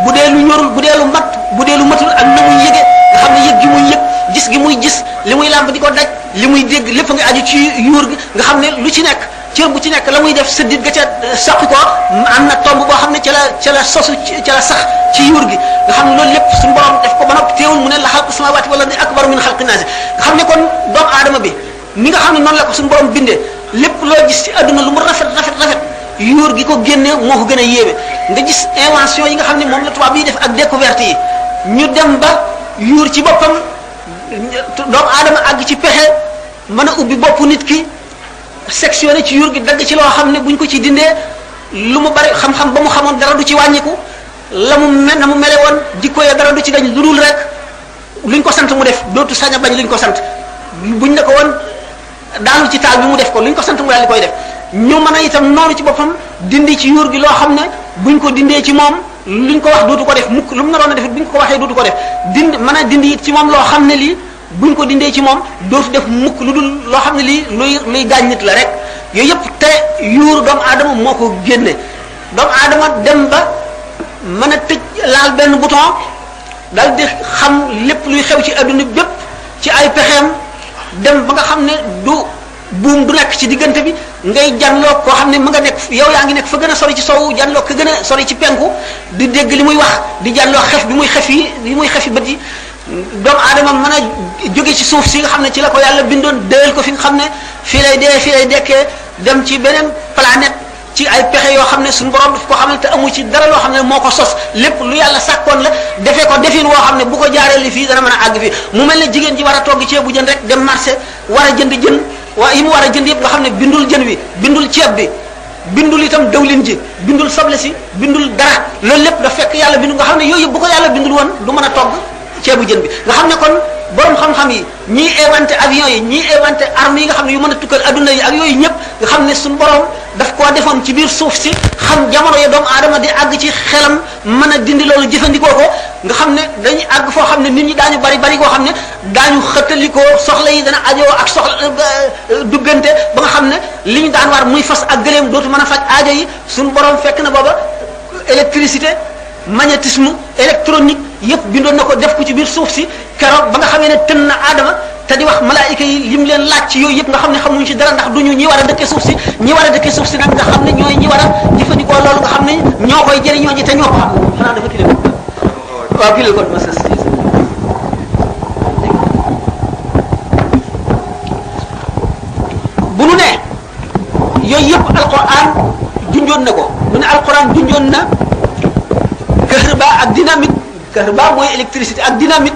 bu dee lu ñorul bu dee lu mat bu dee lu matul ak na muy yëge nga xam ne yëg gi muy yëg gis gi muy gis li muy làmb di ko daj li muy dégg lépp nga aju ci yuur gi nga xam ne lu ci nekk cër bu ci nekk la muy def sa dit ga ca saqi ko am na tomb boo xam ne ca la sosu ca la sax ci yuur gi nga xam ne loolu lépp suñu borom def ko ba noppi teewul mu ne la xalqu samawati wala di akbaru min xalqi naasi nga xam ne kon doomu aadama bi ni nga xam ne noonu la ko suñu borom bindee lépp loo gis ci àdduna lu mu rafet yuur gi ko génne moo ko gën a yéeme nga gis invention yi nga xam ne moom la tubaab yi def ak découverte yi ñu dem ba yuur ci boppam doomu aadama àgg ci pexe mën a ubbi boppu nit ki sectionné ci yuur gi dagg ci loo xam ne buñ ko ci dindee lu mu bari xam-xam ba mu xamoon dara du ci wàññiku la mu mel na mu mele woon jikko ya dara du ci dañ lu dul rek luñ ko sant mu def dootu sañ a bañ luñ ko sant buñ ne ko woon daanu ci taal bi mu def ko luñ ko sant mu daal di koy def ñu mën a itam noonu ci boppam dindi ci yuur gi loo xam ne buñ ko dindee ci moom luñ ko wax dootu ko def mukk lu mu naroon a def buñ ko waxee dootu ko def mën a dindi it ci moom loo xam ne lii buñ ko dindee ci moom dootu def mukk lu dul loo xam ne lii luy gaañ nit la rek yooyu yëpp te yuur doomu aadama moo ko génne doomu aadama dem ba mën a tëj laal benn bouton dal di xam lépp luy xew ci adduna bépp ci ay pexeem dem ba nga xam ne du buum du nekk ci diggante bi ngay janloo koo xam ne mu nga nekk yow yaa ngi nekk fa gën a sori ci sowu janloo ko gën a sori ci penku di dégg li muy wax di janloo xef bi muy xefi bët yi doomu aadama mën a jóge ci suuf si nga xam ne ci la ko yàlla bindoon déel ko fi nga xam ne fii lay dee fii lay dekkee dem ci beneen planète ci ay pexe yoo xam ne suñu borom daf ko xamal te amu ci dara loo xam ne moo ko sos lépp lu yàlla sàkkoon la defee ko defin woo xam ne bu ko jaaree li fii dana mën a àgg fii mu mel ne jigéen ji war a togg ceebu jën rek dem marché war a jënd jën waa yi mu war a jënd yëpp nga xam ne bindul jën wi bindul ceeb bi bindul itam dawlin ji bindul soble si bindul dara loolu lépp da fekk yàlla bindu nga xam ne yooyu yëpp bu ko yàlla bindul woon du mën a togg ceebu jën bi nga xam ne kon borom xam-xam yi ñii inventé avion yi ñii inventé armes yi nga xam ne yu mën a tukkal adduna yi ak yooyu ñëpp nga xam ne suñu borom daf koo defoon ci biir suuf si xam jamono ya doomu aadama di àgg ci xelam mën a dindi loolu jëfandikoo ko nga xam ne dañuy àgg foo xam ne nit ñi daañu bari koo xam ne daañu xëttalikoo soxla yi dana ajoo ak soxla duggante ba nga xam ne li ñu daan war muy fas ak gëléem dootu mën a faj aajo yi suñu borom fekk na booba électricité magnétisme électronique yëpp bindoon na ko def ko ci biir suuf si keroog ba nga xamee ne tën na aadama te di wax malaayika yi lim leen laaj ci yooyu yëpp nga xam ne xamuñ ci dara ndax duñu ñi war a dëkkee suuf si ñi war a dëkkee suuf si nag nga xam ne ñooy ñi war a jëfandikoo loolu nga xam ne ñoo koy jëriñoo ji te ñoo ko xam xanaa dafa kile waaw kile kon ma sës bu nu ne yooyu yëpp alquran junjoon na ko mu ne alquran junjoon na kahriba ak dynamite kahriba mooy électricité ak dynamite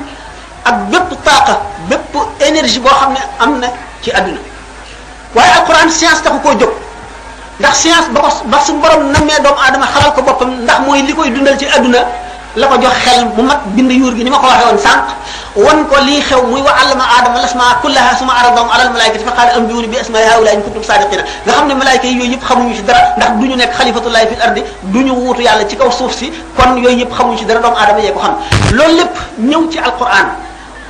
ak bépp taaqa bépp énergie boo xam ne am na ci àdduna waaye alquran science taxu koo jóg ndax science ba suñu borom nammee doomu aadama xalal ko boppam ndax mooy li koy dundal ci àdduna la ko jox xel mu mat bind yuur gi ni ma ko waxee woon sànq wan ko lii xew muy wa allama aadama lasmaa kullaha suma aradahum ala al malaikati fa qaala anbiuni bi asmaai haula in kuntum sadiqina nga xam ne malaayika yi yooyu yëpp xamuñu ci dara ndax du ñu nekk xalifatullahi fil ardi du ñu wuutu yàlla ci kaw suuf si kon yooyu yëpp xamuñu ci dara doomu aadama yee ko xam loolu lépp ñëw ci alquran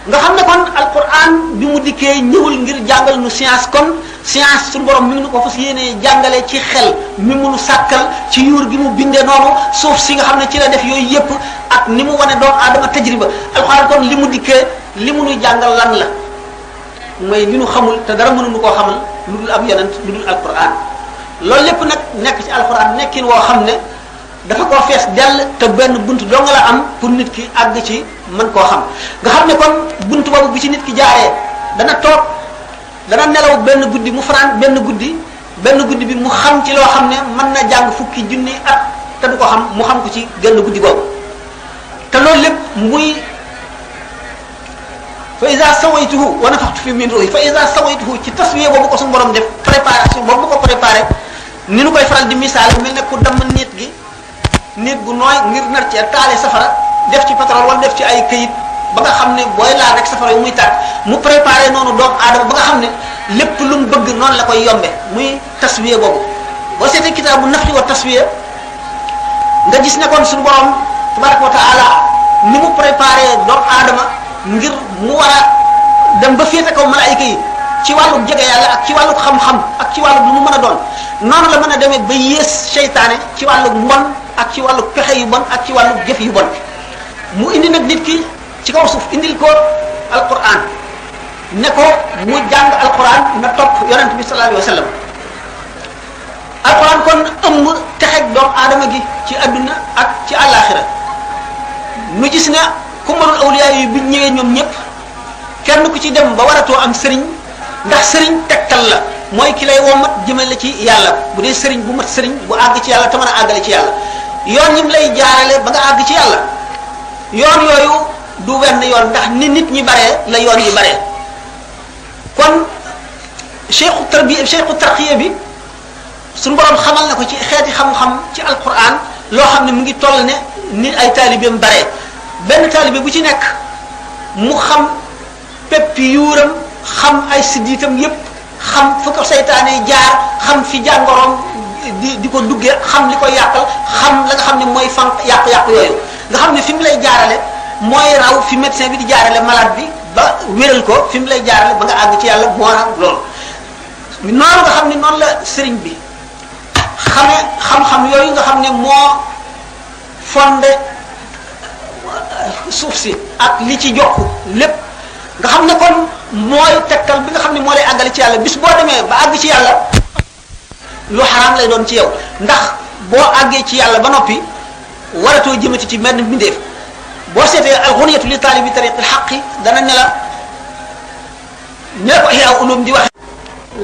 nga xam ne kon alquran bi mu dikkee ñëwul ngir jàngal nu science kon science suñu borom mi ngi nu ko fas yéenee jàngale ci xel mi munu sàkkal ci yuur gi mu bindee noonu suuf si nga xam ne ci la def yooyu yëpp ak ni mu wane doomu aadama tajriba alquran kon li mu dikkee li mu nu jàngal lan la mooy li nu xamul te dara mënuñu koo xamal lu dul ab yonent lu dul alquran loolu lépp nag nekk ci alquran nekkin woo xam ne dafa koo fees dell te benn bunt doo nga la am pour nit ki àgg ci mën koo xam nga xam ne kon bunt boobu bi ci nit ki jaaree dana toog dana nelaw benn guddi mu fanaan benn guddi bi mu xam ci loo xam ne mën na jàng fukki junni at te du ko xam mu xam ko ci genn guddi googu te loolu lépp muy fa iza sawaytuhu wa nafaxtu fi min ruhi fa iza sawaytuhu ci taswiye boobu ko suñu borom def préparation boobu mu ko préparé ni nu koy faral di misaal mel ne ku damm nit gi nit gu nooy ngir nar ci taale safara def ci pétrole wala def ci ay këyit ba nga xam ne booy laal rek safara yu muy tàkk mu préparé noonu doomu aadama ba nga xam ne lépp lu mu bëgg noonu la koy yombe muy taswiye boobu boo seetee kitaabu nafli wa taswiye nga gis ne kon suñu borom tabaraka wa taala ni mu préparé doomu aadama ngir mu war a dem ba féete kaw malaayika yi ci wàllu jege yàlla ak ci wàllu xam-xam ak ci wàllu lu mu mën a doon noonu la mën a demee ba yées seytaane ci wàllu mbon ak ci wàllu pexe yu bon ak ci wàllu jëf yu bon mu indi nag nit ki ci kaw suuf indil ko alquran ne ko mu jàng alquran na topp yonent bi sallallahu alayhi wa sallam alquran kon ëmb texeg doomu aadama gi ci adduna ak ci àllaaxira nu gis ne ku mënul awliya yi bi ñëwee ñoom ñëpp kenn ku ci dem ba waratoo am sëriñ ndax sëriñ tegtal la mooy ki lay womat jëmale ci yàlla bu dee sëriñ bu mat sëriñ bu àgg ci yàlla te mën a àggale ci yàlla yoon ñim lay jaarale ba nga àgg ci yàlla yoon yooyu du wenn yoon ndax ni nit ñi baree la yoon yi baree kon cheikhu tarqiya bi suñu borom xamal na ko ci xeeti xam-xam ci alquran loo xam ne mu ngi toll ne nit ay taalibeem baree benn taalibe bu ci nekk mu xam peppi yuuram xam ay siddiitam yépp xam fu ko seytaane jaar xam fi jàngoroom di ko duggee xam li koy yàqal xam la nga xam ne mooy fan yàqu-yàqu yooyu nga xam ne fi mu lay jaarale mooy raw fi médecin bi di jaarale malade bi ba wéral ko fi mu lay jaarale ba nga àgg ci yàlla moo raw loolu noonu nga xam ne noonu la sëriñ bi xamee xam-xam yooyu nga xam ne moo fondé suuf si ak li ci jokk lépp nga xam ne kon mooy tegtal bi nga xam ne moo lay àggale ci yàlla bis boo demee ba àgg ci yàlla lu xaraam lay doon ci yow ndax boo àggee ci yàlla ba noppi waratoo jëmati ci menn mbindeef boo seetee alxuniyatu li taalibi tariqi alxaqi dana ne la ne ko ihya ulum di wax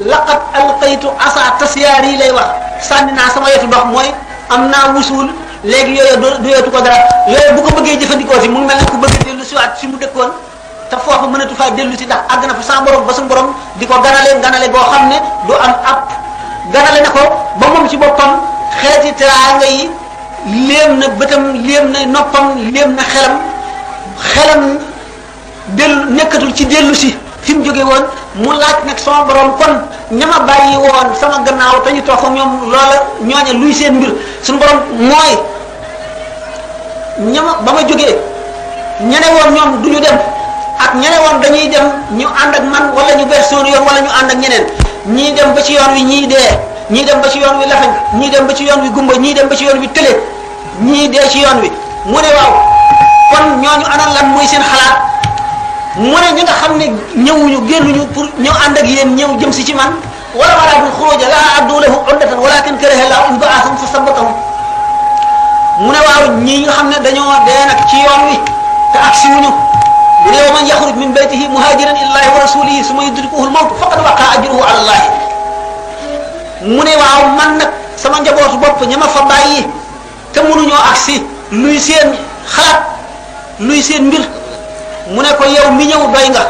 laqad alqaytu asa tasyaar yi lay wax sànni naa sama yetu dox mooy am naa wusul léegi yooyu doyeetu ko dara yooyu bu ko bëggee jëfandikoo si mu ngi mel ne ku bëgg dellu si waat fi mu dëkkoon te foofu mënatu faa dellu si ndax àgg na fa sa borom ba suñu borom di ko ganale goo xam ne du am ab ganale na ko ba moom ci boppam xeeti teraanga yi léem na bëtam léem na noppam léem na xelam dellu nekkatul ci dellu si fi mu jóge woon mu laaj nag sama borom kon ñama bàyyi woon sama gannaaw te ñu toog fa ñoom loola ñooña luy seen mbir suñu borom mooy ñama ba ma jógee ñene woon ñoom du ñu dem ak ñene woon dañuy dem ñu ànd ak man wala ñu ber soonu yoon wala ñu ànd ak ñeneen ñii dem ba ci yoon wi ñii dee ñii dem ba ci yoon wi lafañ ñii dem ba ci yoon wi gumba ñii dem ba ci yoon wi tële ñii dee ci yoon wi mu ne waaw kon ñooñu ana lan mooy seen xalaat mu ne ñi nga xam ne ñëwuñu génnuñu pour ñëw ànd ak yéen ñëw jëm si ci man wala walaadul xuruja laa addu lahu uddatan walakin karaha llahu inbaasahum fa sabbatahum mu ne waaw ñi nga xam ne dañoo dee nag ci yoon wi te agsi wuñu bu dee man yaxruj min baytihi muhajiran ilallahi wa rasulihi summa yudrikuhu al-mawt faqad waqa ajruhu ala allahi mu ne waaw man nag sama njabootu bopp ña ma fa bàyyi te mënuñoo agsi luy seen xalaat luy seen mbir mu ne ko yow mi ñëw doy nga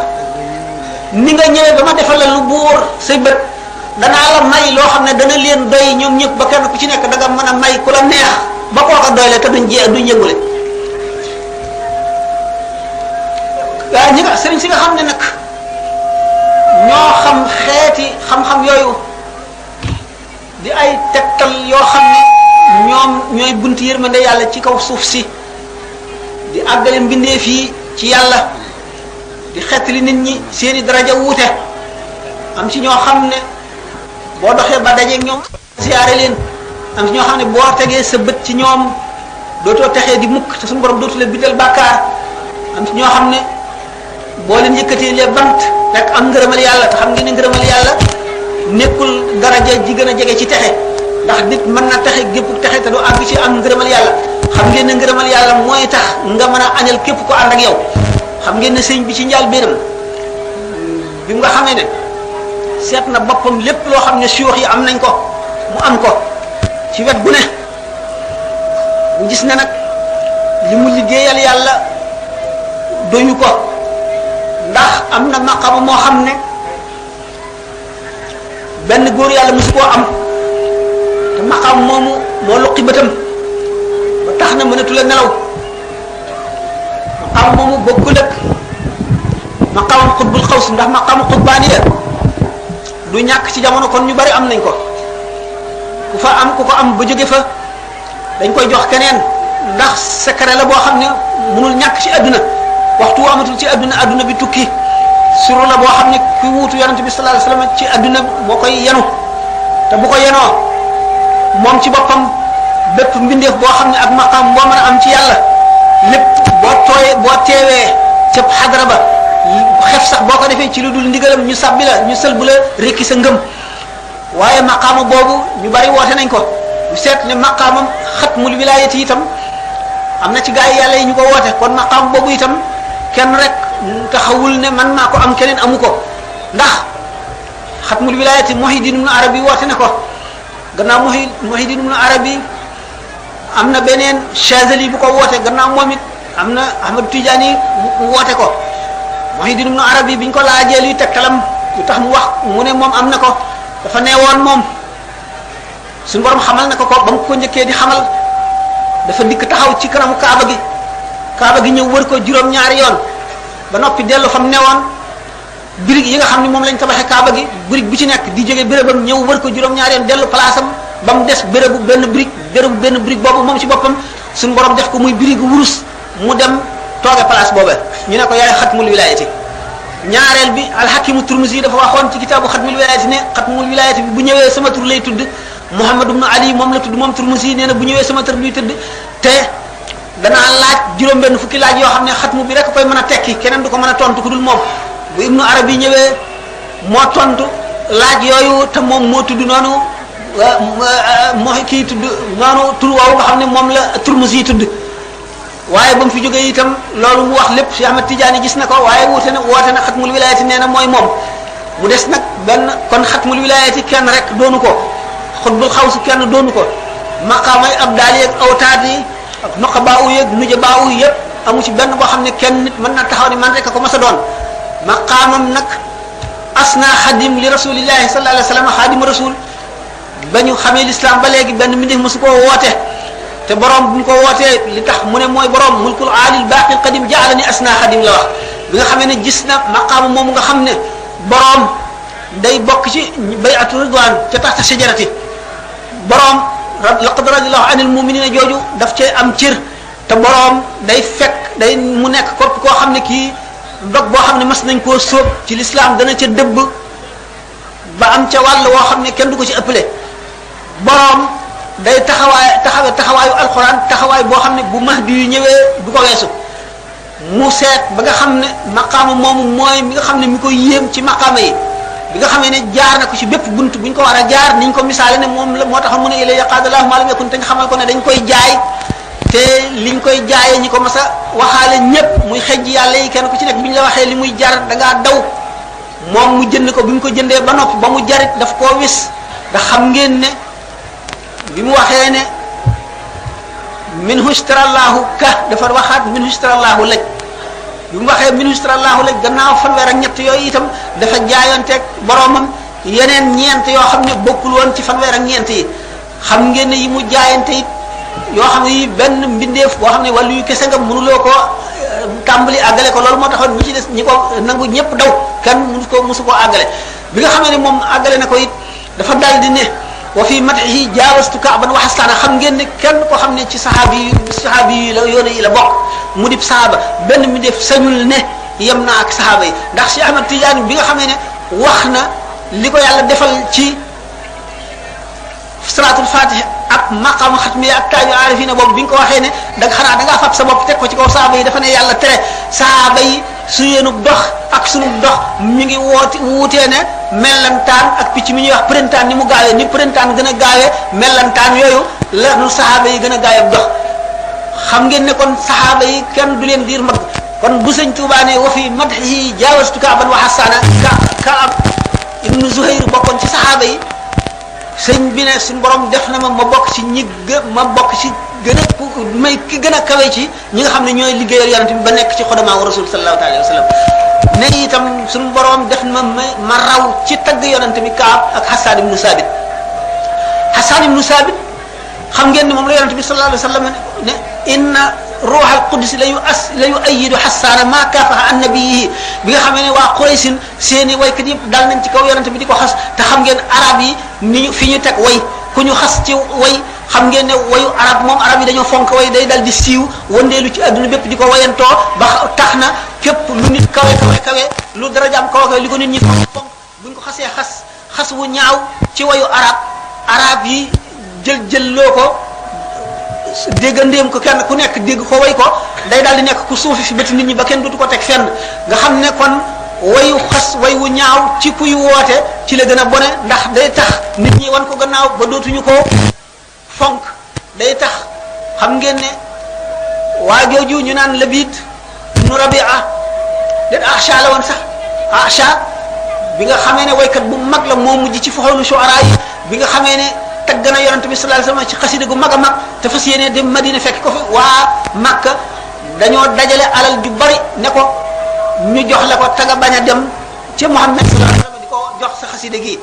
ni nga ñëwee ba ma defal la lu buur say bët danaa la may loo xam ne dana leen doy ñoom ñëpp ba kenn ku ci nekk da nga mën a may ku la neex ba kooka doy la te duñ yëngule waaye ñi nga sëriñ si nga xam ne nag ñoo xam xeeti xam-xam yooyu di ay tegtal yoo xam ne ñoom ñooy bunti yërmande yàlla ci kaw suuf si di àggale mbindeef yi ci yàlla di xettali nit ñi seeni daraja wuute am ci ñoo xam ne boo doxee ba dajeeg ñoom siyaare leen am ci ñoo xam ne boo tegee sa bët ci ñoom dootoo texee di mukk te suñu borom dootu la bindal bàkkaar am ci ñoo xam ne boo leen yëkkatee les bant rek am ngërëmal yàlla te xam ngeen ne ngërëmal yàlla nekkul daraja ji gën a jege ci texe ndax nit mën na texe gépp texe te du àgg ci am ngërëmal yàlla xam ngeen ne ngërëmal yàlla mooy tax nga mën a añal képp ko ànd ak yow xam ngeen ne sëñ bi ci njaal béenam bi nga xamee ne seet na boppam lépp loo xam ne suyux yi am nañ ko mu am ko ci wet gu ne mu gis ne nag li mu liggéeyal yàlla doyu ko ndax am na maqama moo xam ne benn góor yàlla mosu koo am te maqam moomu moo luqi bëtam ba tax na mënatu la nelaw maqam moomu bokkul ak maqamam xutbul xaws ndax maqamu xutbaani la du ñàkk ci jamono kon ñu bari am nañ ko ku fa am ku ko am ba jóge fa dañ koy jox keneen ndax secret la boo xam ne mënul ñàkk ci àdduna waxtu amatul ci àdduna bi tukki suru la boo xam ne ki wuutu yonent bi sallallahu alayhi wasallam ci àdduna moo koy yenu te bu ko yenoo moom ci boppam bépp mbindeef boo xam ne ak maqam boo mën a am ci yàlla lépp boo teewee ca xadara ba xef sax boo ko defee ci lu dul ndigalam ñu sàbbi la ñu sël bu la rekki sa ngëm waaye maqaama boobu ñu bari woote nañ ko ñu seet ne maqaamam xatmul wilaayati itam am na ci gaa yi yàlla yi ñu ko woote kon maqaam boobu itam kenn rek taxawul ne man maa ko am keneen amu ko ndax xatmul wilaayati Muhyiddin ibn Arabi woote na ko gannaaw Muhyiddin ibn Arabi am na beneen Chazali bu ko woote gannaaw moom it am na Ahmad Tidiane mu woote ko Muhyiddin ibn Arabi biñ ko laajee luy tegtalam lu tax mu wax mu ne moom am na ko dafa neewoon moom suñu borom xamal na ko ba mu ko njëkkee di xamal dafa dikk taxaw ci kanamu kaaba gi ñëw wër ko juróom-ñaari yoon ba noppi dellu fa mu newoon birig yi nga xam ne moom lañ tabaxee kaaba gi birig bu ci nekk di jóge bérébam ñëw wër ko juróom-ñaari yoon dellu place am ba mu des bérébu benn birig boobu moom ci boppam suñu borom def ko muy birigu wurus mu dem tooge place boobee ñu ne ko yaay xatmul wilayati ñaareel bi alxakimu turmusi dafa waxoon ci kitaabu xatmul wilayati ne xatmul wilayati bi bu ñëwee sama tur lay tudd Muhammad ibn Ali moom la tudd moom turmusi nee na bu ñëwee sama tur luy tudd te danaa laaj juróom-benn fukki laaj yoo xam ne xatmu bi rek koy mën a tekki keneen du ko mën a tontu ku dul moom bu ibnu arabi ñëwee moo tontu laaj yooyu te moom moo tudd noonu moo kii tudd noonu tur woowu nga xam ne moom la turmusi tudd waaye ba mu fi jógee itam loolu mu wax lépp Cheikh Ahmad Tidiane gis na ko waaye woote na xatmul wilayati nee na mooy moom mu des nag benn kon xatmul wilayati kenn rek doonu ko xutbul xawsi kenn doonu ko maqaamay abdaal yeeg awtaat yi ak nuqabaa yeeg nujabaa yëpp amu ci benn boo xam ne kenn nit mën na taxaw ni man rek a ko mas a doon maqaamam nag asna xadim li rasulillahi sallallahu alayhi wa sallam xaadimu rasul ba ñu xamee l'islam ba léegi benn mbindeef mosu koo woote te borom bu ñu ko wootee li tax mu ne mooy borom mulkul aalil baaqil qadim jaalani asna xadim la wax bi nga xamee ne gis na maqaama moomu nga xam ne borom day bokk ci bay'atu ridwan ca taxta shajarati borom laqad radiyallahu anil mu'minina jooju daf cee am cër te borom day fekk day mu nekk kopp koo xam ne kii dog boo xam ne mas nañ koo sóob ci l'islam dana ca dëbb ba am ca wàll woo xam ne kenn du ko ci ëppale borom day taxawaayu alquran taxawaay boo xam ne bu mahdi yu ñëwee du ko weesu mu seet ba nga xam ne maqaama moomu mooy mi nga xam ne mi koy yéem ci maqaama yi bi nga xamee ne jaar na ko ci bépp bunt bu ñu ko war a jaar niñ ko misaale ne moom la moo tax mu ne ilay yaqaadallahu ma lam yakun te ñu xamal ko ne dañ koy jaay te liñ koy jaayee ñi ko mas a waxaale ñépp muy xejj yàlla yi kenn ku ci nekk bi ñu la waxee li muy jar da ngaa daw moom mu jënd ko bi mu ko jëndee ba noppi ba mu jarit daf koo wis ndax xam ngeen ne bi mu waxee ne minhu ishtarallahu ka dafa waxaat minhu ishtarallahu laj bi mu waxee minhu ishtarallahu laj gannaaw fanweer ak ñett yooyu itam dafa jaayoonteeg boromam yeneen ñeent yoo xam ne bokkul woon ci fanweer ak ñeent yi xam ngeen ne yi mu jaayante it yoo xam ne yi benn mbindeef boo xam ne wàllu yu kese nga mënuloo ko tàmbali àggale ko loolu moo taxoon ñi ci des ñi ko nangu ñëpp daw kenn musu ko àggale bi nga xamee ne moom àggale na ko it dafa daal di ne wa fi madhihi jaawastu ka'ban wa hasana xam ngeen ne kenn ko xam ne ci saxaabi yi la yoone yi la bokk mu dib saxaaba benn mi def sañul ne yem naa ak saxaaba yi ndax Cheikh Ahmad Tidiane bi nga xamee ne wax na li ko yàlla defal ci salaatul fatiha ak maqaama xatmiya ak taaju arifina boobu bi nga ko waxee ne xanaa da ngaa fab sa bopp teg ko ci kaw saxaaba yi dafa ne yàlla tere saxaaba yi su yéenub dox ak sunu dox mi ngi wuutee ne mellantaan ak picc mi ñuy wax printemps ni mu gaawee ni printemps gën a gaawee mellantaan yooyu la nu saxaaba yi gën a gaawee dox xam ngeen ne kon saxaaba yi kenn du leen diir mag kon bu sëñ Tuubaa ne wa fi madhihi jaawastu ka'ban wa hasana Kaab ibnu Zuhayr bokkoon ci saxaaba yi sëñ bi ne suñu borom def na ma bokk ci ma bokk ci gën a may ki gën a kawe ci ñi nga xam ne ñooy liggéeyal yonent bi ba nekk ci xodamaa wa rasul sallallahu alayhi wa sallam ne itam suñu borom def na ma raw ci tagg yonent bi Kaab ak Hassan ibnu Sabit Hassan ibnu Sabit xam ngeen ne moom la yonent bi sallallahu alayhi wa sallam ne inna ruuxal qudus la yu ayidu Hassan ma kaafaha an nabiyihi bi nga xam ne waa Quraysin seeni waykat yëpp dal nañ ci kaw yonent bi di ko xas te xam ngeen arab yi ni ñu fi ñu teg way ku ñu xas ci way xam ngeen ne wayu arab moom arab yi dañoo fonk way day dal di siiw wëndeelu ci adduna bépp di ko wayantoo ba tax na képp lu nit kawe lu darajaam kawe li ko nit ñi fonk buñ ko xasee xas wu ñaaw ci wayu arab yi jël loo ko déggandéem ko kenn ku nekk dégg ko way ko day daal di nekk ku suufi fi bëti nit ñi ba kenn dootu ko teg fenn nga xam ne kon wayu xas way wu ñaaw ci kuy woote ci la gën a bone ndax day tax nit ñi wan ko gannaaw ba dootuñu ko fonk day tax xam ngeen ne waa jooju ñu naan Labid ibnu Rabia déet Acha la woon sax Acha bi nga xamee ne waykat bu mag la moo mujj ci fuxoolu shuara yi bi nga xamee ne tagg na yonent bi sallallahu alayhi wasallam ci xasida gu mag a mag te fas yéene dem Madina fekk ko fi waa Makka dañoo dajale alal ju bari ne ko ñu jox la ko te nga bañ a dem ci Muhammad sallallahu alayhi wasallam di ko jox sa xasida gi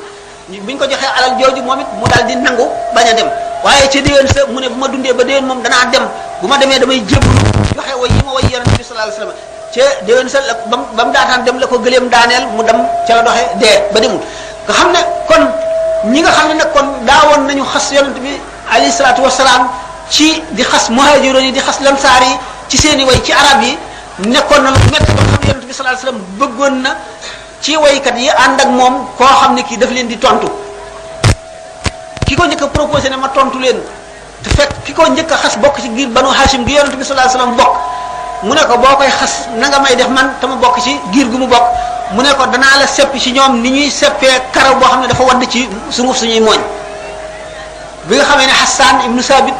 biñ ko joxee alal jooju moom it mu daal di nangu bañ a dem waaye ca déwén sa mu ne bu ma dundee ba déwén moom danaa dem bu ma demee damay jébbalu joxe way yi ma way yonent bi sallallahu alayhi wasallam ca déwén sa la ba mu daataan dem la ko gëleem daaneel mu dem ca la doxee dee ba demul nga xam ne kon ñi nga xam ne nag kon daawoon nañu xas yonent bi alayhi salaatu wasalaam ci di xas muhaajiroon yi di xas lansaar yi ci seeni way ci arab yi nekkoon na lu métti ba xam yonent bi sallallahu alayhi wasallam bëggoon na ci waykat yi ànd ak moom koo xam ne kii daf leen di tontu ki ko njëkk a proposé ne ma tontu leen te fekk ki ko njëkk a xas bokk ci giir banu Hashim gi yonent bi sallallahu alayhi wasallam bokk mu ne ko boo koy xas na nga may def man te ma bokk ci giir gu mu bokk mu ne ko danaa la seppi ci ñoom ni ñuy seppee karaw boo xam ne dafa wadd ci sunguf suñuy mooñ bi nga xamee ne Hassan ibnu Sabit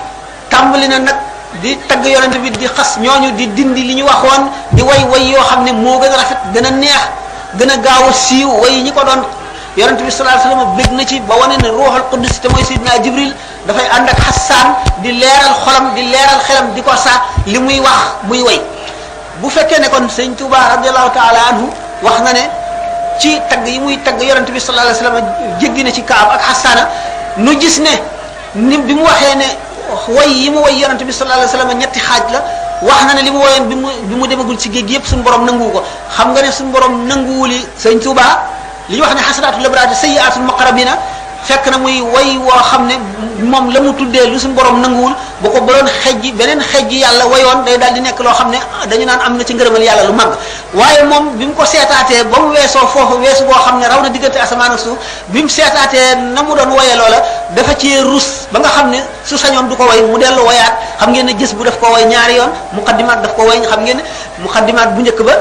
tàmbali na nag di tagg yonent bi di xas ñooñu di dindi li ñu waxoon di way yoo xam ne moo gën a rafet gën a neex gën a gaaw a siiw way ñi ko doon yonent bi sallallahu alayhi wasallam bég na ci ba wane ne ruuxul qudus te mooy Seydina Jibril dafay ànd ak Hassan di leeral xolam di leeral xelam di ko sa li muy wax muy way bu fekkee ne kon sëñ Touba radiyallahu ta'ala anhu wax na ne ci tagg yi muy tagg yonent bi sallallahu alayhi wasallam jéggi na ci Kaab ak Hassana nu gis ne ni bi mu waxee ne way yi mu way yonent bi sallallahu alayhi wasallam ñetti xaaj la wax na ne li mu woyoon bi mu demagul ci géej gi yëpp suñu borom nanguwu ko xam nga ne suñu borom nanguwuli sëñ Touba li ñu wax ne xasanatul abraar sayyiatul muqarrabina fekk na muy way woo xam ne moom la mu tuddee lu suñu borom nanguwul bu ko baloon xejji beneen xejji yàlla wayoon day daal di nekk loo xam ne dañu naan am na ci ngërëmal yàlla lu mag waaye moom bi mu ko seetaatee ba mu weesoo foofu weesu boo xam ne raw na diggante asamaan ak suuf bi mu seetaatee na mu doon woye loola dafa ci rus ba nga xam ne su sañoon du ko way mu dellu wayaat xam ngeen ne gis bu daf ko way ñaari yoon muqaddimaat daf ko way xam ngeen ne muqaddimaat bu njëkk ba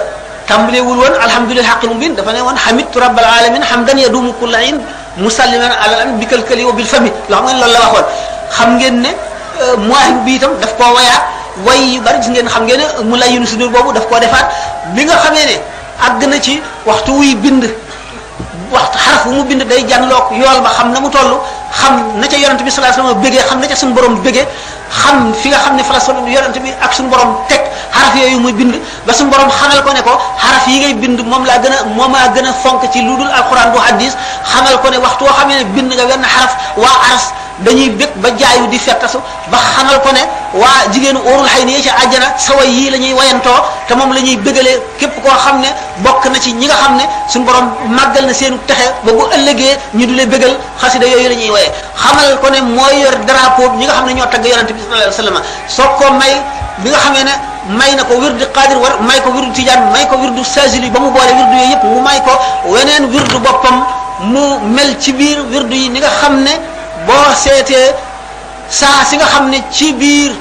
tàmbalewul woon alhamdulillahi haqqil mubin dafa ne woon hamidtu rabbal alamin hamdan yadumu kulla in musalliman ala an bikal kali wa bil fami loo xam ngeen loolu la waxoon xam ngeen ne muahib bi itam daf koo wayaat way yu bari gis ngeen xam ngeen ne mu lay yunu sudur boobu daf koo defaat bi nga xamee ne àgg na ci waxtu wuy bind waxtu xaraf bu mu bind day jànloog yool ba xam na mu toll xam na ca yonent bi sallallahu alayhi wasallam bëggee xam na ca suñu borom bëggee xam fi nga xam ne fa la solo yonent bi ak suñu borom teg xaraf yooyu muy bind ba suñu borom xamal ko ne ko xaraf yi ngay bind moom laa gën a fonk ci lu dul alquran du hadis xamal ko ne waxtu woo xamee ne bind nga wenn xaraf waa aras dañuy bég ba jaayu di fettasu ba xamal ko ne waa jigéenu óorul xay ni ci àjjana sawa yii la ñuy wayantoo te moom la ñuy bégalee képp koo xam ne bokk na ci ñi nga xam ne suñu borom màggal na seenu texe ba bu ëllëgee ñu du le bégal xasida yooyu la ñuy waye xamal ko ne mooy yor drapeau ñi nga xam ne ñoo tagg yonente bi sallallahu alayhi wasallam soo ko may bi nga xamee ne may na ko wirdu qadir war may ko wirdu tijaan may ko wirdu sajili ba mu boole wirdu yooyu yëpp mu may ko weneen wirdu boppam mu mel ci biir wirdu yi ni nga xam ne boo seetee saa si nga xam ne ci biir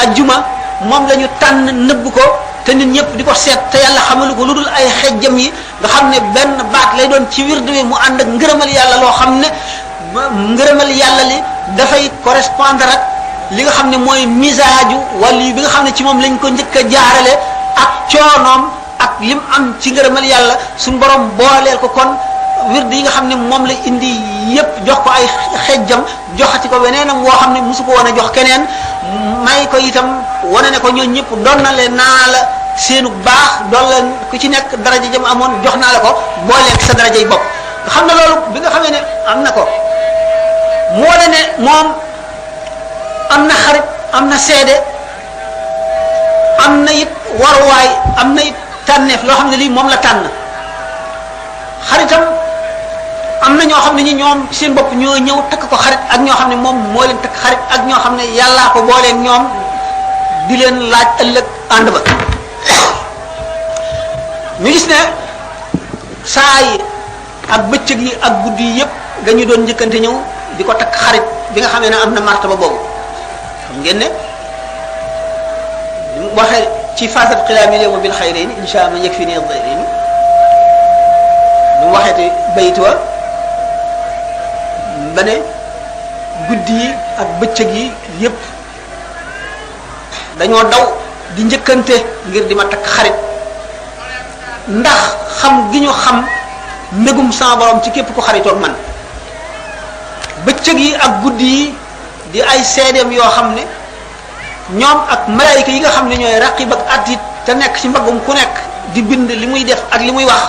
ajjuma moom la ñu tànn nëbb ko te nit ñëpp di ko seet te yàlla xamalu ko lu dul ay xejjam yi nga xam ne benn baat lay doon ci wirdu wi mu ànd ak ngërëmal yàlla loo xam ne ngërëmal yàlla li dafay correspondre ak li nga xam ne mooy misaaju wala bi nga xam ne ci moom lañ ko njëkk a jaarale ak coonoom ak lim am ci ngërëmal yàlla suñu borom booleel ko kon wird yi nga xam ne moom la indi yépp jox ko ay xejjam joxati ko weneenam woo xam ne mosu ko woon a jox keneen may ko itam wane ne ko ñoo ñëpp doon na leen naa la seenu baax doon leen ku ci nekk daraja jëm amoon jox naa la ko booleeg sa darajay bopp nga xam ne loolu bi nga xamee ne am na ko mu wane ne moom am na xarit am na seede am na it waruwaay am na it tànneef loo xam ne lii moom la tànn xaritam am na ñoo xam ne ñi ñoom seen bopp ñoo ñëw takk ko xarit ak ñoo xam ne moom moo leen takk xarit ak ñoo xam ne yàllaa ko booleen ñoom di leen laaj ëllëg ànd ba ñu gis ne saa yi ak bëccëg yi ak guddi yi yépp dañu doon njëkkante ñëw di ko takk xarit bi nga xamee ne am na martaba boobu xam ngeen ne mu waxee ci fasat xilaami léegi bil xayrayni insha allah yakfini ad-dayrayni mu waxee te bayit wa ba ne guddi yi ak bëccëg yi yépp dañoo daw di njëkkante ngir di ma takk xarit ndax xam gi ñu xam mbégum sama borom ci képp ko xaritoog man bëccëg yi ak guddi yi di ay seedeem yoo xam ne ñoom ak malaayika yi nga xam ne ñooy raqib ak atit te nekk ci mbaggum ku nekk di bind li muy def ak li muy wax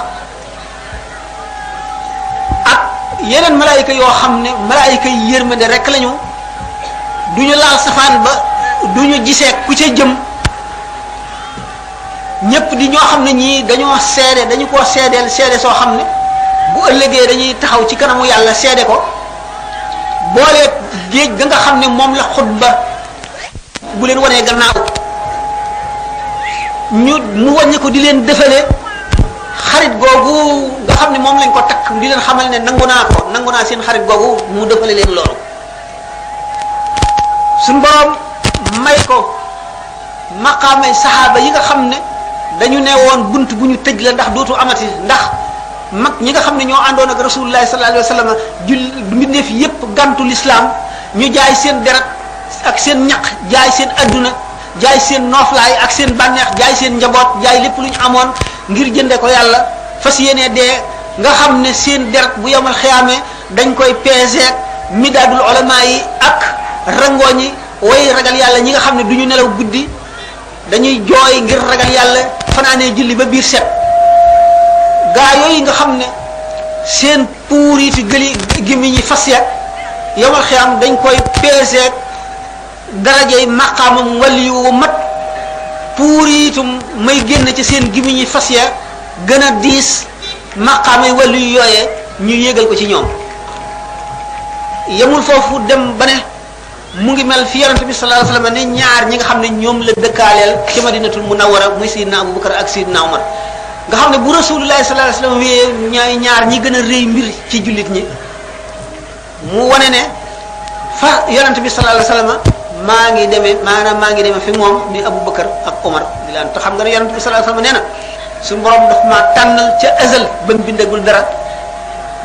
ak yeneen malaayika yoo xam ne malaayika yi yërmande rek lañu duñu laal safaan ba duñu gisee ku ca jëm ñépp di ñoo xam ne ñii dañoo seede dañu koo seedeel seede soo xam ne bu ëllëgee dañuy taxaw ci kanamu yàlla seede ko boolee géej ga nga xam ne moom la xutba bu leen wanee gannaaw ñu mu wàññi ko di leen defale xarit googu nga xam ne moom lañ ko takk di leen xamal ne nangu naa seen xarit googu mu defale leen loolu suñ borom may ko maqaamay saxaaba yi nga xam ne dañu ne woon bunt bu ñu tëj la ndax dootu amati ndax mag ñi nga xam ne ñoo àndoon ak rasulullah sallallahu alayhi wa sallam mbindeef yépp gantu l'islam ñu jaay seen deret ak seen ñaq jaay seen adduna jaay seen nooflaay ak seen bànneex jaay seen njaboot jaay lépp lu ñu amoon ngir jënde ko yàlla fas yéene dee nga xam ne seen deret bu yomal xiyaamee dañ koy peeseek midaadul ulama yi ak rangooñi way ragal yàlla ñi nga xam ne du ñu nelaw guddi dañuy jooy ngir ragal yàlla fanaanee julli ba biir set gaa yooyu nga xam ne seen puuriiti gëli gimi ñi fas ya yomal xiyaam dañ koy peeseek darajey maqaamam wali yu mat puuriitum may génn ci seen gimi ñi fas ya gën a diis maqaamay wali yu yooyee ñu yégal ko ci ñoom yemul foofu dem ba ne mu ngi mel fi yonente bi sallallahu alayhi wasallam ne ñaar ñi nga xam ne ñoom la dëkkaaleel ci madinatul munawwara muy sidna abubakar ak sidna umar nga xam ne bu rasulullah sallallahu alayhi wasallam wéyee ñaar ñi gën a rëy mbir ci jullit ñi mu wane ne fa yonente bi sallallahu alayhi wasallam maa ngi demee fi moom ni abubakar ak umar di laan te xam nga ne yonente bi sallallahu alayhi wasallam nee na suñu borom daf maa tànnal ca azal ba mu bindagul dara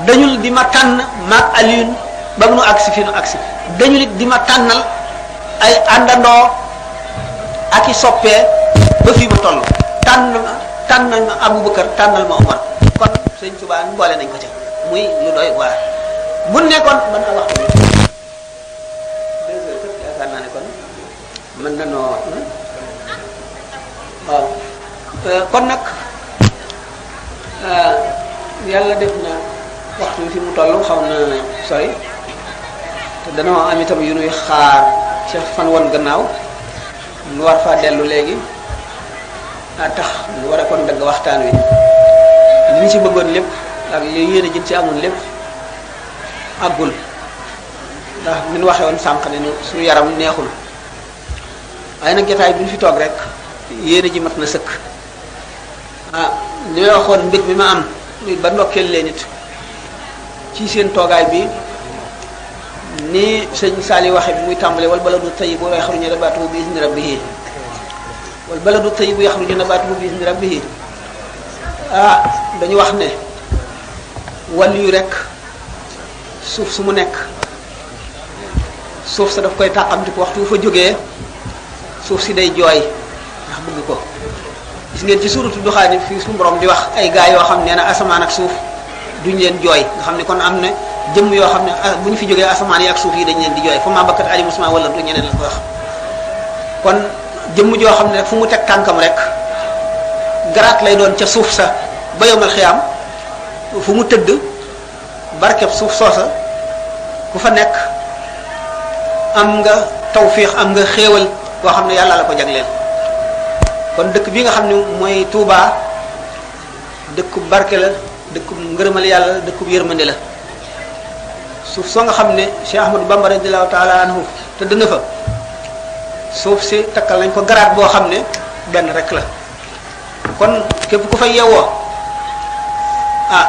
dañul di ma tànn maag aliyun ba mu nu agsi fi nu agsi dañu nit di ma tànnal ay àndandoo ak i soppee ba fii ma toll tànnal ma Abubakar tànnal ma Omar kon sëñ Tuubaa boole nañ ko ca muy lu doy waar bu nekkoon mën a wax 2 heures kët yaakaar naa ne kon mën na noo waaw kon nag yàlla def na waxtu fi mu toll xaw na sori te danoo am itam yu nuy xaar ci fan woon gannaaw nu war faa dellu léegi tax nu war a kon dagg waxtaan wi li ñu ci bëggoon lépp ak li yéen a jën ci amul lépp àggul ndax min waxee woon sànq ne suñu yaram neexul waaye nag jotaay bi ñu fi toog rek yéen a ji mat na sëkk li may waxoon mbég mi ma am ba ndokkeel leen it ci seen toogaay bi ni sëñ Sali waxe bi muy tàmbale wal baladu tayyibu yaxruju nabatuhu bi izni rabbihi wal baladu tayyibu yaxruju nabatuhu bi izni rabbihi dañu wax ne wàll yu rek suuf su mu nekk suuf sa daf koy tàqamti ko waxtu fa jógee suuf si day jooy ndax bëgg ko gis ngeen ci suuratu Duxaan fii suñu borom di wax ay gaa yoo xam ne na asamaan ak suuf duñ leen jooy nga xam ne kon am na jëmm yoo xam ne bu ñu fi jógee asamaan yi ak suuf yi dañ leen di jooy fa maa bakkat alimu sama wala du ñeneen la ko wax kon jëmm joo xam ne fu mu teg tànkam rek garaat lay doon ca suuf sa ba yowmal xiyaam fu mu tëdd barkeb suuf soosa ku fa nekk am nga tawfiix am nga xéewal boo xam ne yàlla la ko jagleel kon dëkk bi nga xam ne mooy Touba dëkkub barke la dëkkub ngërëmal yàlla dëkkub yërmande la suuf soo nga xam ne Cheikh Ahmadou Bamba radiyallahu taala anhu te dëna fa suuf si takkal nañ ko garaat boo xam ne benn rek la kon képp ku fay yeewoo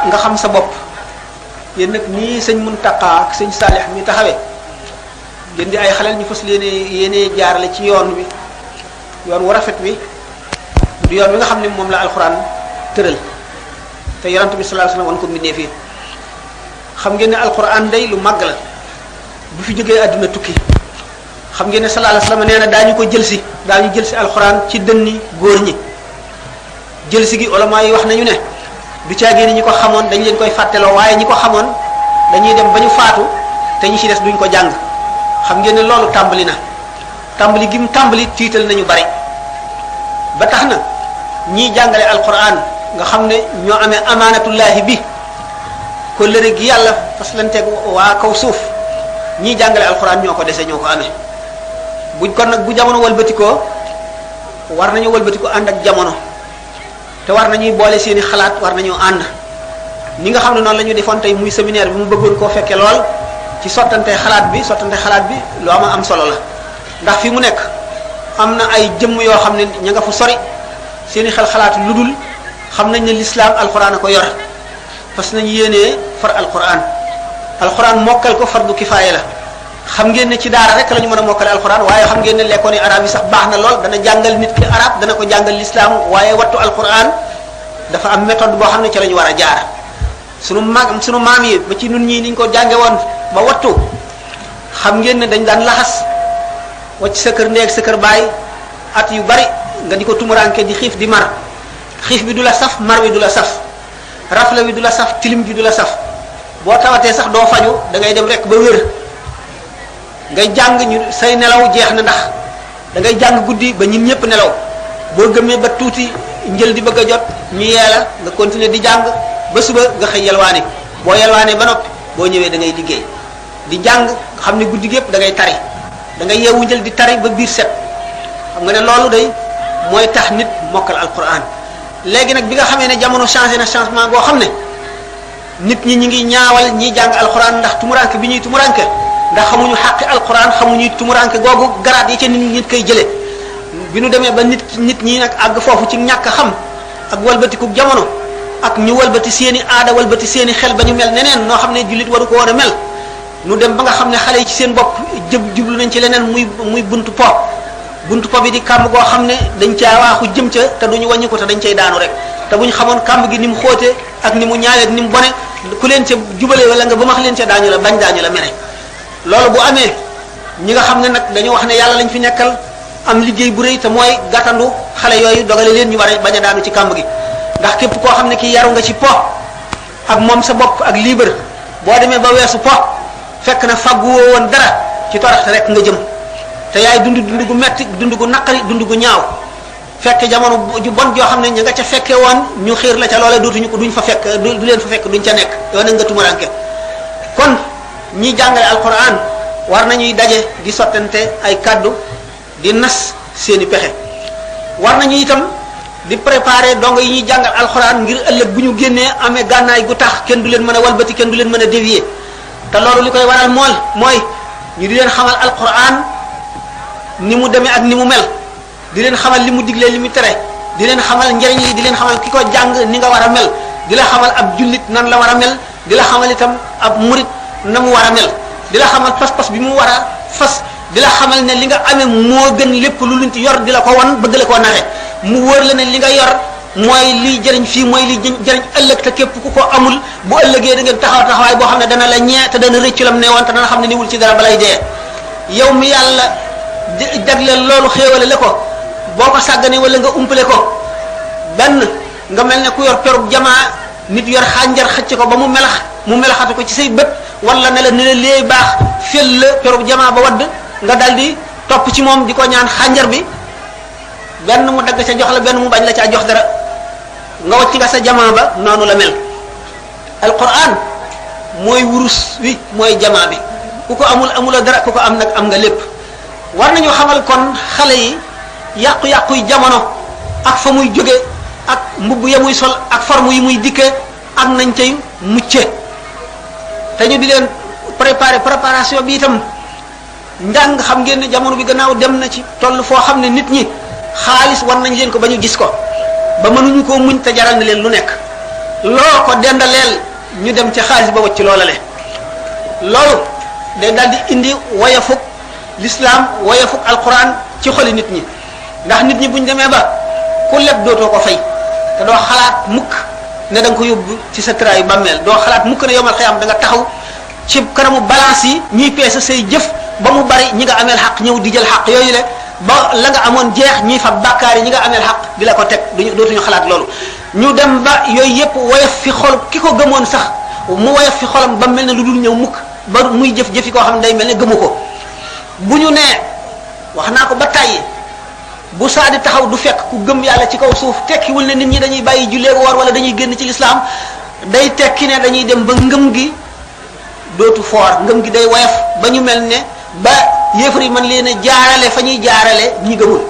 nga xam sa bopp yéen nag nii sëñ Muntaqa ak sëñ Saalix mi taxawee ngeen di ay xaleel ñu fas yéene jaarale ci yoon wi yoon wu rafet wi du yoon wi nga xam ne moom la alxuraan tëral te yonent bi sallallahu alayhi wasallam wan ko mbindee fii xam ngeen ne alxuraan day lu màgg la bu fi jógee àdduna tukki xam ngeen ne sallallahu alayhi wasallam nee na daañu ko jël si alxuraan ci dënni góor ñi jël si gi ulama yi wax nañu ne du caagee ni ñi ko xamoon dañ leen koy fàtteloo waaye ñi ko xamoon dañuy dem ba ñu faatu te ñi ci des duñ ko jàng xam ngeen ne loolu tàmbali na tàmbali gi mu tàmbali tiital nañu bari ba tax na ñiy jàngale alquran nga xam ne ñoo amee amaanatullahi bi kóllëre gi yàlla faslanteeg waa kaw suuf ñiy jàngale alquran ñoo ko dese ñoo ko amee buñ kon nag bu jamono walbatikoo war nañu walbatiko ànd ak jamono te war nañuy boole seeni xalaat war nañoo ànd ni nga xam ne noonu la ñu defoon tey muy séminaire bi mu bëggoon koo fekkee lool ci sottante xalaat bi lu am solo la ndax fi mu nekk am na ay jëmm yoo xam ne ña nga fu sori seeni xalaat lu dul xam nañ ne l'islam alquran a ko yor fas nañu yéenee far alquran mokkal ko fardu kifaaya la xam ngeen ne ci daara rek la ñu mën a mokkale alquran waaye xam ngeen ne lekkoon arab yi sax baax na lool dana jàngal nit ki arab dana ko jàngal l'islam waaye wattu alquran dafa am méthode boo xam ne ci la ñu war a jaar sunu maam yi ba ci nun ñii niñ ko jànge woon ba wattu xam ngeen ne dañ daan laxas wacc sa kër néeg sa kër baay at yu bari nga di ko tumuranke di xiif di mar xiif bi du la saf mar wi du la saf rafle wi du la saf tilim bi du la saf boo tawatee sax doo faju da ngay dem rek ba wér ngay jàng ñu say nelaw jeex na ndax da ngay jàng guddi ba ñun ñëpp nelaw boo gëmee ba tuuti njël di bëgg a jot ñu yeela nga continuer di jàng ba suba nga xëy yelwaane boo yelwaane ba noppi boo ñëwee da ngay liggéey di jàng xam ne guddi gi yëpp da ngay tari da ngay yeewu njël di tari ba biir set xam nga ne loolu day mooy tax nit mokkal alquran léegi nag bi nga xamee ne jamono changé na changement boo xam ne nit ñi ngi ñaawal ñiy jàng alquran ndax tumuranke bi ñuy tumuranke ndax xamuñu xàqi alquran xamuñu tumuranke googu garaat yi ca nit koy jëlee bi nu demee ba nit ñi nag àgg foofu ci ñàkk xam ak walbatiku jamono ak ñu walbati seeni aada walbati seeni xel ba ñu mel neneen noo xam ne jullit waru ko war a mel nu dem ba nga xam ne xale yi ci seen bopp jublu nañ ci leneen muy buntu po bi di kàmb goo xam ne dañ caa waaxu jëm ca te duñu wàññi ko te dañ cay daanu rek te bu ñu xamoon kàmb gi ni mu xóotee ak ni mu ñaawee ak ni mu bone ku leen ca jubalee wala nga ba max leen ca daañu la mere loolu bu amee ñi nga xam ne nag dañu wax ne yàlla lañ fi nekkal am liggéey bu rëy te mooy gàttandu xale yooyu dogale leen ñu war a bañ a daanu ci kàmb gi ndax képp koo xam ne kii yaru nga ci po ak moom sa bopp ak libre boo demee ba weesu po fekk na fagguwoo woon dara ci toroxte rek nga jëm te yaay dund gu metti dund gu naqari dund gu ñaaw fekk jamono ju bon joo xam ne ña nga ca fekke woon ñu xiir la ca loolee dootuñu ko duñ fa fekk du leen fa fekk duñ ca nekk yow nag nga tumuranke kon ñi jàngale alquran war nañuy daje di sottante ay kaddu di nas seeni pexe war nañu itam di préparer dongo yi ñuy jàngal alxuraan ngir ëllëg bu ñu génnee amee gànnaay gu tax kenn du leen mën a walbati kenn du leen mën a dévier te loolu li koy waral mooy ñu di leen xamal alxuraan ni mu demee ak ni mu mel di leen xamal li mu diglee li mu tere di leen xamal njariñ yi di leen xamal ki ko jàng ni nga war a mel di la xamal ab jullit nan la war a mel di la xamal itam ab murit na mu war a mel di la xamal pas-pas bi mu war a fas di la xamal ne li nga amee moo gën lépp lu luñ ci yor di la ko wan bëgg la koo naxe mu wóor la ne li nga yor mooy liy jëriñ fii mooy liy jëriñ ëllëg te képp ku ko amul bu ëllëgee da ngeen taxawaay boo xam ne dana la ñee te dana rëccu lam ne woon te dana xam ne niwul ci dara balay dee yow mi yàlla jagleel loolu xéewale la ko boo ko sàggane wala nga umpale ko benn nga mel ne ku yor perub jamaa nit yor xànjar xëcc ko ba mu melaxatu ko ci say bët wala ne la léey baax fel la perub jamaa ba wadd nga daldi topp ci moom di ko ñaan xànjar bi benn mu dagg ca jox la benn mu bañ la caa jox dara nga wacc nga sa jamaa ba noonu la mel alquran mooy wurus wi mooy jamaa bi ku ko amula dara ku ko am nag am nga lépp war nañu xamal kon xale yi yàqu-yàquy jamono ak fa muy jóge ak mbubb ya muy sol ak forme yi muy dikke ak nañ cay mucce te ñu di leen préparation bi itam njàng xam ngeen ne jamono bi gannaaw dem na ci toll foo xam ne nit ñi xaalis war nañ leen ko ba ñu gis ko ba mënuñu koo muñ te jaral na leen lu nekk loo ko dendaleel ñu dem ci xaalis ba wacc loola le loolu day daldi indi woyafuk l'islam woyafuk alquran ci xoli nit ñi ndax nit ñi buñ demee ba ku leb dootoo ko fay te doo xalaat mukk ne da nga ko yóbbu ci sa traayu bàmmeel doo xalaat mukk ne yomal xiyam da nga taxaw ci kanamu balance yi ñuy peese say jëf ba mu bari ñi nga ameel xaq ñëw di jël xaq yooyu le ba la nga amoon jeex ñuy fab bàkkaar yi ñi nga ameel xaq di la ko teg dootuñu xalaat loolu ñu dem ba yooyu yépp woyof fi xol ki ko gëmoon sax mu woyof fi xolam ba mel ne lu dul ñëw mukk ba muy jëf-jëfi koo xam ne day mel ne gëmu ko bu ñu nee wax naa ko ba tàyyi bu saa di taxaw du fekk ku gëm yàlla ci kaw suuf tekkiwul ne nit ñi dañuy bàyyi jullee woor wala dañuy génn ci lislaam day tekki ne dañuy dem ba ngëm gi dootu foor ngëm gi day woyof ba ñu mel ne ba yéefar yi mën leen a jaarale fa ñuy jaarale ñi gëmul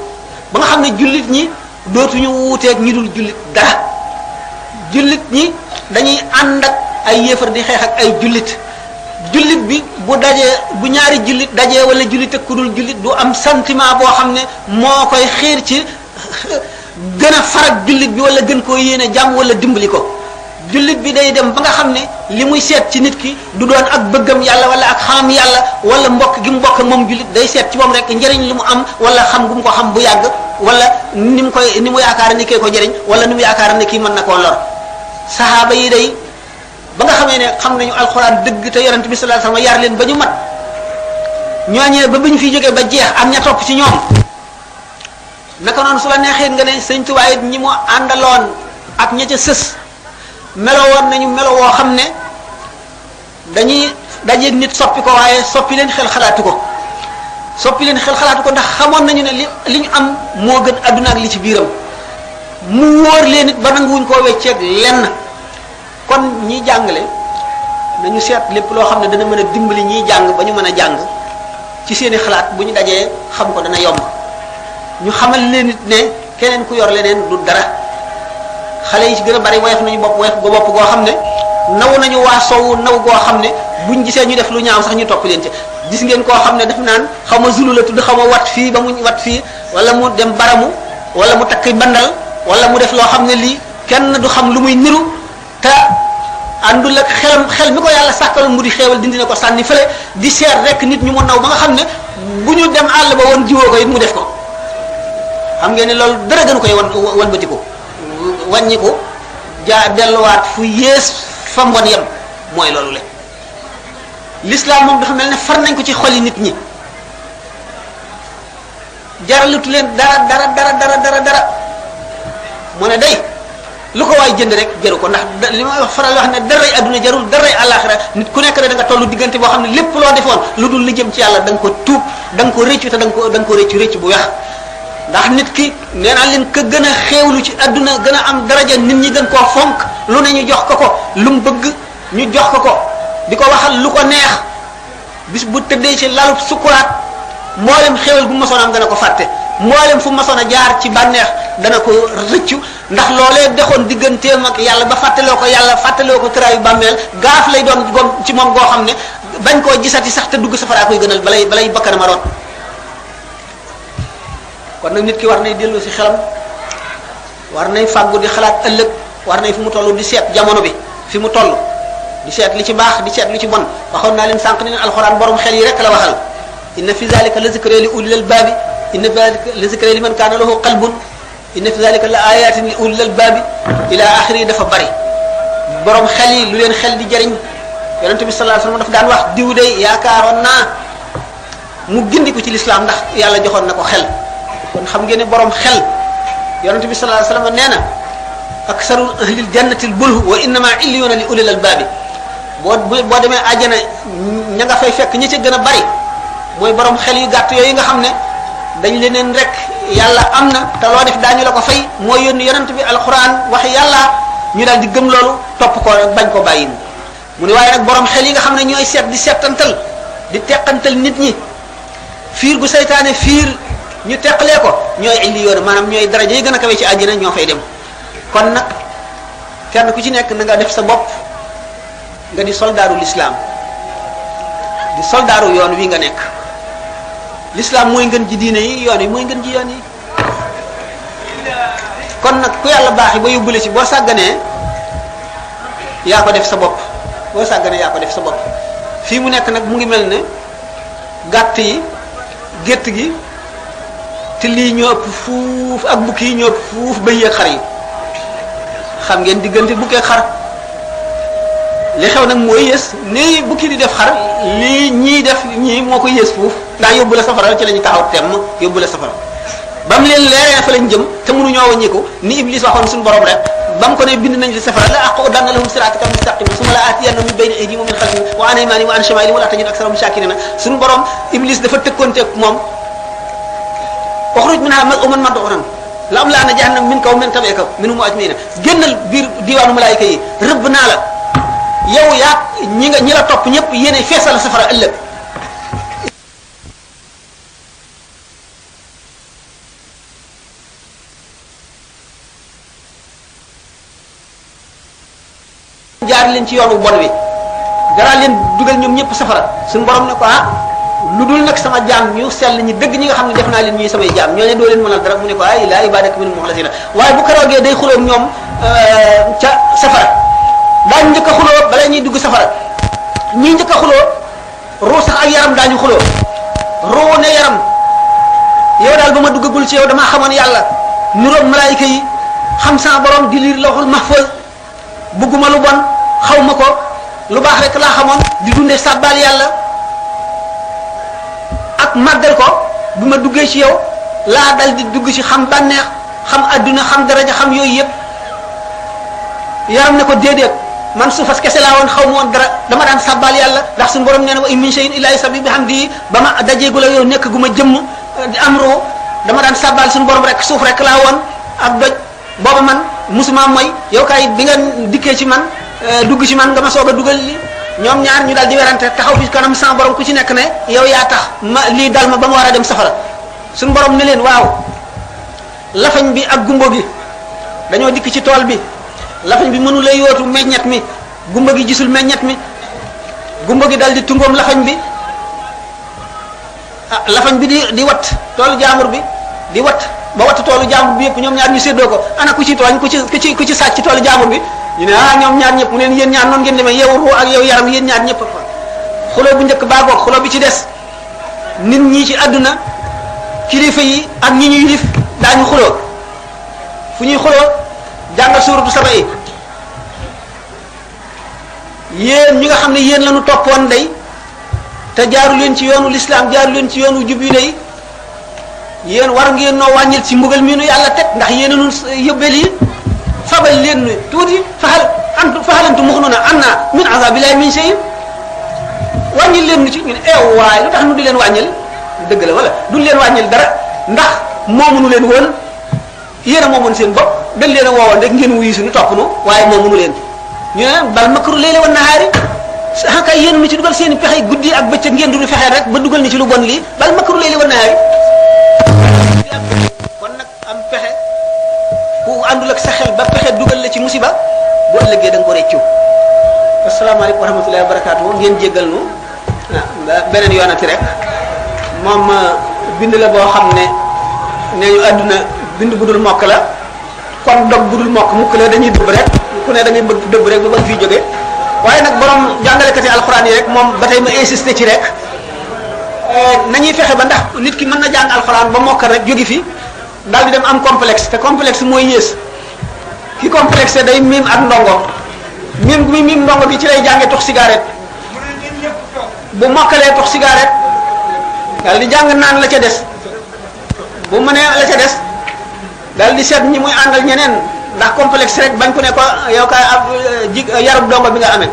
ba nga xam ne jullit ñi dootuñu wuuteeg ñi dul jullit dara jullit ñi dañuy ànd ak ay yéefar di xeex ak ay jullit bi bu dajee bu ñaari jullit dajee wala jullit ak ku dul jullit du am sentiment boo xam ne moo koy xiir ci gën a farak jullit bi wala gën koo yéene jàmm wala dimbali ko jullit bi day dem ba nga xam ne li muy seet ci nit ki du doon ak bëggam yàlla wala ak xamam yàlla wala mbokk gi mu mbokk moom jullit day seet ci moom rek njëriñ li mu am wala xam gu mu ko xam bu yàgg wala ni mu yaakaar ni kee ko jëriñ wala ni mu yaakaar ne kii mën na koo lor sahaaba yi day ba nga xamee ne xam nañu alxuraan dëgg te yonent bi sallallahu alayhi wasallam yar leen ba ñu mat ñooñee ba ñu fi jógee ba jeex am ña topp ci ñoom naka noonu su la neexee nga ne Sëñ Tuubaa it ñi mu àndaloon ak ña ca sës melo woon nañu melo woo xam ne dañuy dajeeg nit soppi ko waaye soppi leen xel xalaatu ko ndax xamoon nañu ne li ñu am moo gën adduna ak li ci biiram mu wóor leen it ba nanguwuñ koo wecceeg lenn kon ñiy jàngale nañu seet lépp loo xam ne dana mën a dimbali ñiy jàng ba ñu mën a jàng ci seeni xalaat bu ñu dajee xam ko dana yomb ñu xamal leen it ne keneen ku yor leneen du dara xale yi ci gën a bari woyof nañu bopp goo xam ne naw nañu waa soowu naw goo xam ne buñ gisee ñu def lu ñaaw sax ñu topp leen ci gis ngeen koo xam ne daf naan xaw ma zulu la tudd xaw ma wat fii ba mu wat fii wala mu dem baramu wala mu takk bandal wala mu def loo xam ne lii kenn du xam lu muy niru te àndul ak xel mi ko yàlla sàkkaloon mu di xeewal dindi na ko sànni fële di seet rek nit ñu mu naw ba nga xam ne bu ñu dem àll ba woon jiwoo ko it mu def ko xam ngeen ne loolu dara gënu koy walbati ko wàññi ko delluwaat fu yées fa mbon yem mooy loolu le l'islam moom dafa mel ne far nañ ko ci xoli nit ñi jaralutu leen dara mu ne day lu ko waay jënd rek jaru ko ndax li ma faral wax ne daray adduna jarul daray àllaaxira nit ku nekk da nga tollu diggante boo xam ne lépp loo defoon lu dul li jëm ci yàlla da nga ko tuub da nga ko réccu te da nga ko réccu bu weex ndax nit ki nee naa leen ka gën a xéewlu ci adduna gën a am daraja nit ñi gën koo fonk lu ne ñu jox ko lu mu bëgg ñu jox ko di ko waxal lu ko neex bis bu tëddee ci lalub sukuraat mboolem xéwal bu masoon am dana ko fàtte mboolem fu masoon a jaar ci bànneex dana ko rëccu ndax loolee dexoon digganteem ak yàlla ba fàttaloo ko yàlla fàttaloo ko tëraayu bàmmeel gaaf lay doon ci moom goo xam ne bañ koo gisati sax te dugg safara koy gënal balay bakkanam a root kon nag nit ki war nay dellu si xelam war nay fàggu di xalaat ëllëg war nay fu mu toll di seet jamono bi fi mu toll di seet li ci baax di seet li ci bon waxoon naa leen sànq ne leen alxuraan borom xel yi rek la waxal inna fi zalika la zikra li ulil albaabi inna fi zalika la zikra li man kaana lahu qalbun inna fi zalika la ayatin li ulil albaabi ila axiri dafa bari borom xel yi lu leen xel di jariñ yonente bi sallallahu alayhi wasallam dafa daan wax diw de yaakaaroon naa mu gindi ko ci lislaam ndax yàlla joxoon na ko xel kon xam ngeen ne borom xel yonente bi sallallahu alayhi wasallam nee na aksaru ahlil jannati bulhu wa innama illiyuna li ulil albaabi boo demee àjjana ña nga fay fekk ñi ca gën a bari mooy borom xel yu gàtt yooyu nga xam ne dañ leneen rek yàlla am na te loo def daañu la ko fay mooy yónni yonent bi alquran waxi yàlla ñu daal di gëm loolu topp ko rek bañ ko bàyyi mu ne waaye nag borom xel yi nga xam ne ñooy seet di seetantal di teqantal nit ñi fiir gu saytaane fiir ñu teqalee ko ñooy indi yoon maanaam ñooy daraja yi gën a kawe ci àjjana ñoo fay dem kon nag kenn ku ci nekk na nga def sa bopp nga di soldaaru l'islam di soldaaru yoon wi nga nekk l'islam mooy ngën ji diine yi yoon yi mooy ngën ji yoon yi kon nag ku yàlla baax yi ba yóbbule ci boo sàgganee yaa ko def sa bopp boo sàgganee yaa ko def sa bopp fii mu nekk nag mu ngi mel ne gàtt yi gétt gi te lii ñoo ëpp fuuf ak bukki yi ñoo ëpp fuuf ba yéeg xar yi xam ngeen diggante bukki ak xar li xew nag mooy yées nii bukki di def xar lii ñii def ñii moo ko yées fuuf ndax yóbbu la safara ci la ñu taxaw temm yóbbu la safara ba mu leen leeree fa lañ jëm te mënuñoo wàññiku ni Iblis waxoon suñu borom rek ba mu ko ne bind nañ li safara la aqudanna lahum siraataka mustaqim summa la aatiyannahum min bayni aydihim wa min xalfihim wa an aymanihim wa an shamaa'ilihim wa la tajidu aksarahum shaakiriina suñu borom Iblis dafa tëkkoonteeg moom uxruj minhaa maz'uuman mad'uuran la amla'anna jahannama minka wa mimman tabi'aka minhum ajma'iin génnal biir diwaanu malaayika yi rëbb naa la yow yaa ñi la topp ñëpp yéene feesal safara ëllëg jaar leen ci yoonu bon wi garaa leen dugal ñoom ñëpp safara suñu borom ne ko lu dul nag sama jaam ñu sell ñi dëgg ñi nga xam ne def naa leen ñuy samay jaam ñoo ne doo leen mënal dara mu ne ko ay laa ibadaka minhum muxlasina waaye bu keroogee day xuloo ñoom ca safara daañu njëkk a xuloo bala ñuy dugg safara ñii njëkk a xuloo ruu sax ak yaram daañu xuloo ruu ne yaram yow daal ba ma duggagul ci yow damaa xamoon yàlla nuroog malaayika yi xam sama borom di liir lawhul mahfuz bëgguma lu bon xaw ma ko lu baax rek laa xamoon di dundee sàbbaal yàlla ak màggal ko bu ma duggee ci yow laa dal di dugg ci xam bànneex xam adduna xam daraja xam yooyu yëpp yaram ne ko déedéet man suufas kese laa woon xaw ma woon dara dama daan sàbbaal yàlla ndax suñu borom nee na wa in min shay'in illa yusabbihu bihamdihi ba ma dajeegu la yow nekk gu ma jëmm di am roo dama daan sàbbaal suñu borom rek suuf rek laa woon ak doj booba man musuma mooy yow kay bi nga dikkee ci man dugg ci man nga ma soog a dugal li ñoom ñaar ñu daal di werante taxaw fi kanam sama borom ku ci nekk ne yow yaa tax ma lii dal ma ba ma war a dem safara suñu borom ne leen waaw lafañ bi ak gumbo gi dañoo dikk ci tool bi lafañ bi mënu la yootu meññet mi gumbo gi gisul meññet mi gumbo gi dal di tungoom lafañ bi lafañ bi di wat toolu jaambur bi di wat ba wattu toolu jaambur bi yëpp ñoom ñaar ñu séddoo ko ana ku ci tooñ ku ci sàcc ci toolu jaambur bi ñu ne ñoom ñaar ñëpp mu neen yéen ñaar noonu ngeen demee yow ruu ak yow yaram yéen ñaar ñëpp xuloo bu njëkk baagoog xuloo bi ci des nit ñi ci àdduna kilifa yi ak ñi ñuy lif daañu xuloo fu ñuy xuloo jàngal suuratu Saba yi yéen ñi nga xam ne yéen lañu toppoon day te jaaru leen ci yoonu l'islam jaaru leen ci yoonu jub yi day yéen war ngeen noo wàññil ci mbugal mi nu yàlla teg ndax yéen a nu yóbbeel yi fabal leen tuuti fahal antum muxnuuna anna min azabillahi min shay'in wàññil leen nu ci ñu ne waaye lu tax nu di leen wàññil dëgg la wala duñ leen wàññil dara ndax moomunu leen woon yéen a moomoon seen bopp dañ leen a woowoon rek ngeen wuyu suñu topp nu waaye moomunu leen ñu ne bal makru layli wan nahaari sax kay yéen mi ci dugal seen pexe guddi ak bëccëg ngeen duñu fexee rek ba dugal ni ci lu bon lii bal makru layli wan nahaari kon nag am pexe ku àndul ak sa xel ba pexe dugal la ci musiba bu ëllëgee da nga ko réccu. asalaamaaleykum wa rahmatullahi wa barakaatu ngeen jéggal nu beneen yoonati rek moom bind la boo xam ne nee ñu àdduna bind bu dul mokk la kon dog bu dul mokk mukk la dañuy dëbb rek ku ne da ngay bëgg dëbb rek ba bëgg fii jóge waaye nag borom jàngalekati alxuraan yi rek moom ba tey ma insister ci rek nañuy fexe ba ndax nit ki mën na jàng alxuraan ba mokkal rek jóge fi daal di dem am complexe te complexe mooy yées ki complexe day miim ak ndongo miim gu muy miim ndongo bi ci lay jàngee tox cigarette bu mokkalee tox cigarette daal di jàng naan la ca des bu mënee la ca des daal di seet ñi muy àndal ñeneen ndax complexe rek bañ ko ne ko yow kay ab yarub dongo bi nga amee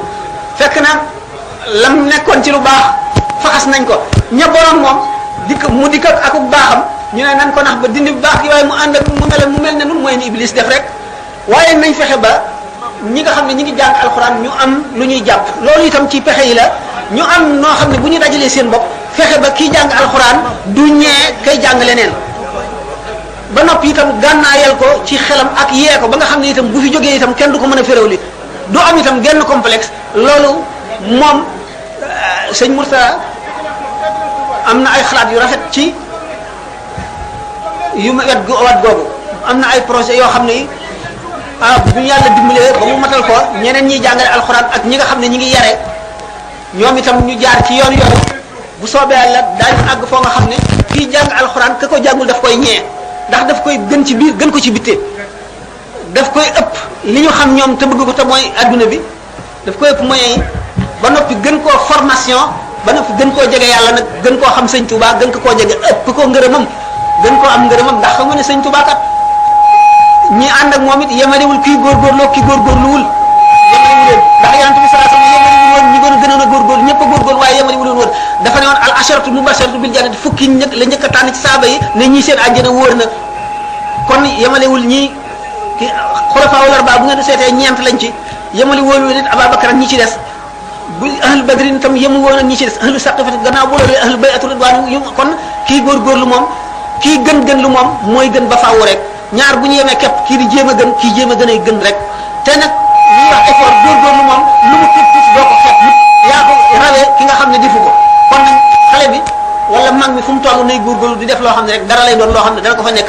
fekk na lam nekkoon ci lu baax faxas nañ ko ña borom moom mu dikk ak baaxam ñu ne nan ko nax ba dindi bu baax gi waaye mu ànd ak mu mel ne nun mooy ni Iblis def rek waaye nañ fexe ba ñi nga xam ne ñi ngi jàng alxuraan ñu am lu ñuy jàpp loolu itam ci pexe yi la ñu am noo xam ne bu ñu dajalee seen bopp fexe ba kii jàng alxuraan du ñee kay jàng leneen ba noppi itam gànnaayal ko ci xelam ak yee ko ba nga xam ne itam bu fi jógee itam kenn du ko mën a féréwli du am itam genn complexe loolu moom sëñ Murtada am na ay xalaat yu rafet ci yu ma wet googu am na ay projet yoo xam ne bu ñu yàlla dimbalee ba mu matal ko ñeneen ñiy jàngale alxuraan ak ñi nga xam ne ñi ngi yare ñoom itam ñu jaar ci yoon bu soobee yàlla daañu àgg foo nga xam ne kii jàng alxuraan ka ko jàngul daf koy ñee ndax daf koy gën ci biir gën ko ci bitte daf koy ëpp li ñu xam ñoom te bëgg ko te mooy adduna bi daf koy ëpp moyens yi ba noppi gën koo formation ba noppi gën koo jege yàlla nag gën koo xam sëñ Touba gën ko koo jege ëpp ko ngërëmam gën koo am ngërëmam ndax xam nga ne sëñ Touba kat ñi ànd ak moom it yemalewul kii góorgóorloo kii góorgóorluwul yemaliwu leen ndax yonent bi sallallahu alayhi wasallam yemaliwu woon ñi gënoon a góorgóorlu ñëpp a góorgóorlu waaye yemaliwu leen woon dafa ne woon al asharatu mubasharatu bil jannati fukki la njëkk a tànn ci saaba yi ne ñii seen àjjana wóor na kon yemalewul ñii ki xulafaa'ul arbaa bu ngeen seetee ñeent lañ ci yemali woon nit Ababakar ak ñi ci des bu ahlu badrin tam yemu woon ak ñi ci des ahlu saqifati gannaaw bu loolu ahlu bay'atu ridwaan kon kii góorgóorlu moom kii gën lu moom mooy gën ba faaw rek ñaar bu ñu yemee képp kii di jéem a gën kii jéem a gën ay gën rek te nag li ñuy wax effort góorgóorlu moom lu mu tuut doo ko xeeb yaa ko rawee ki nga xam ne defu ko kon nag xale bi wala mag mi fu mu toll nay góorgóorlu di def loo xam ne rek dara lay doon loo xam ne dana ko fa nekk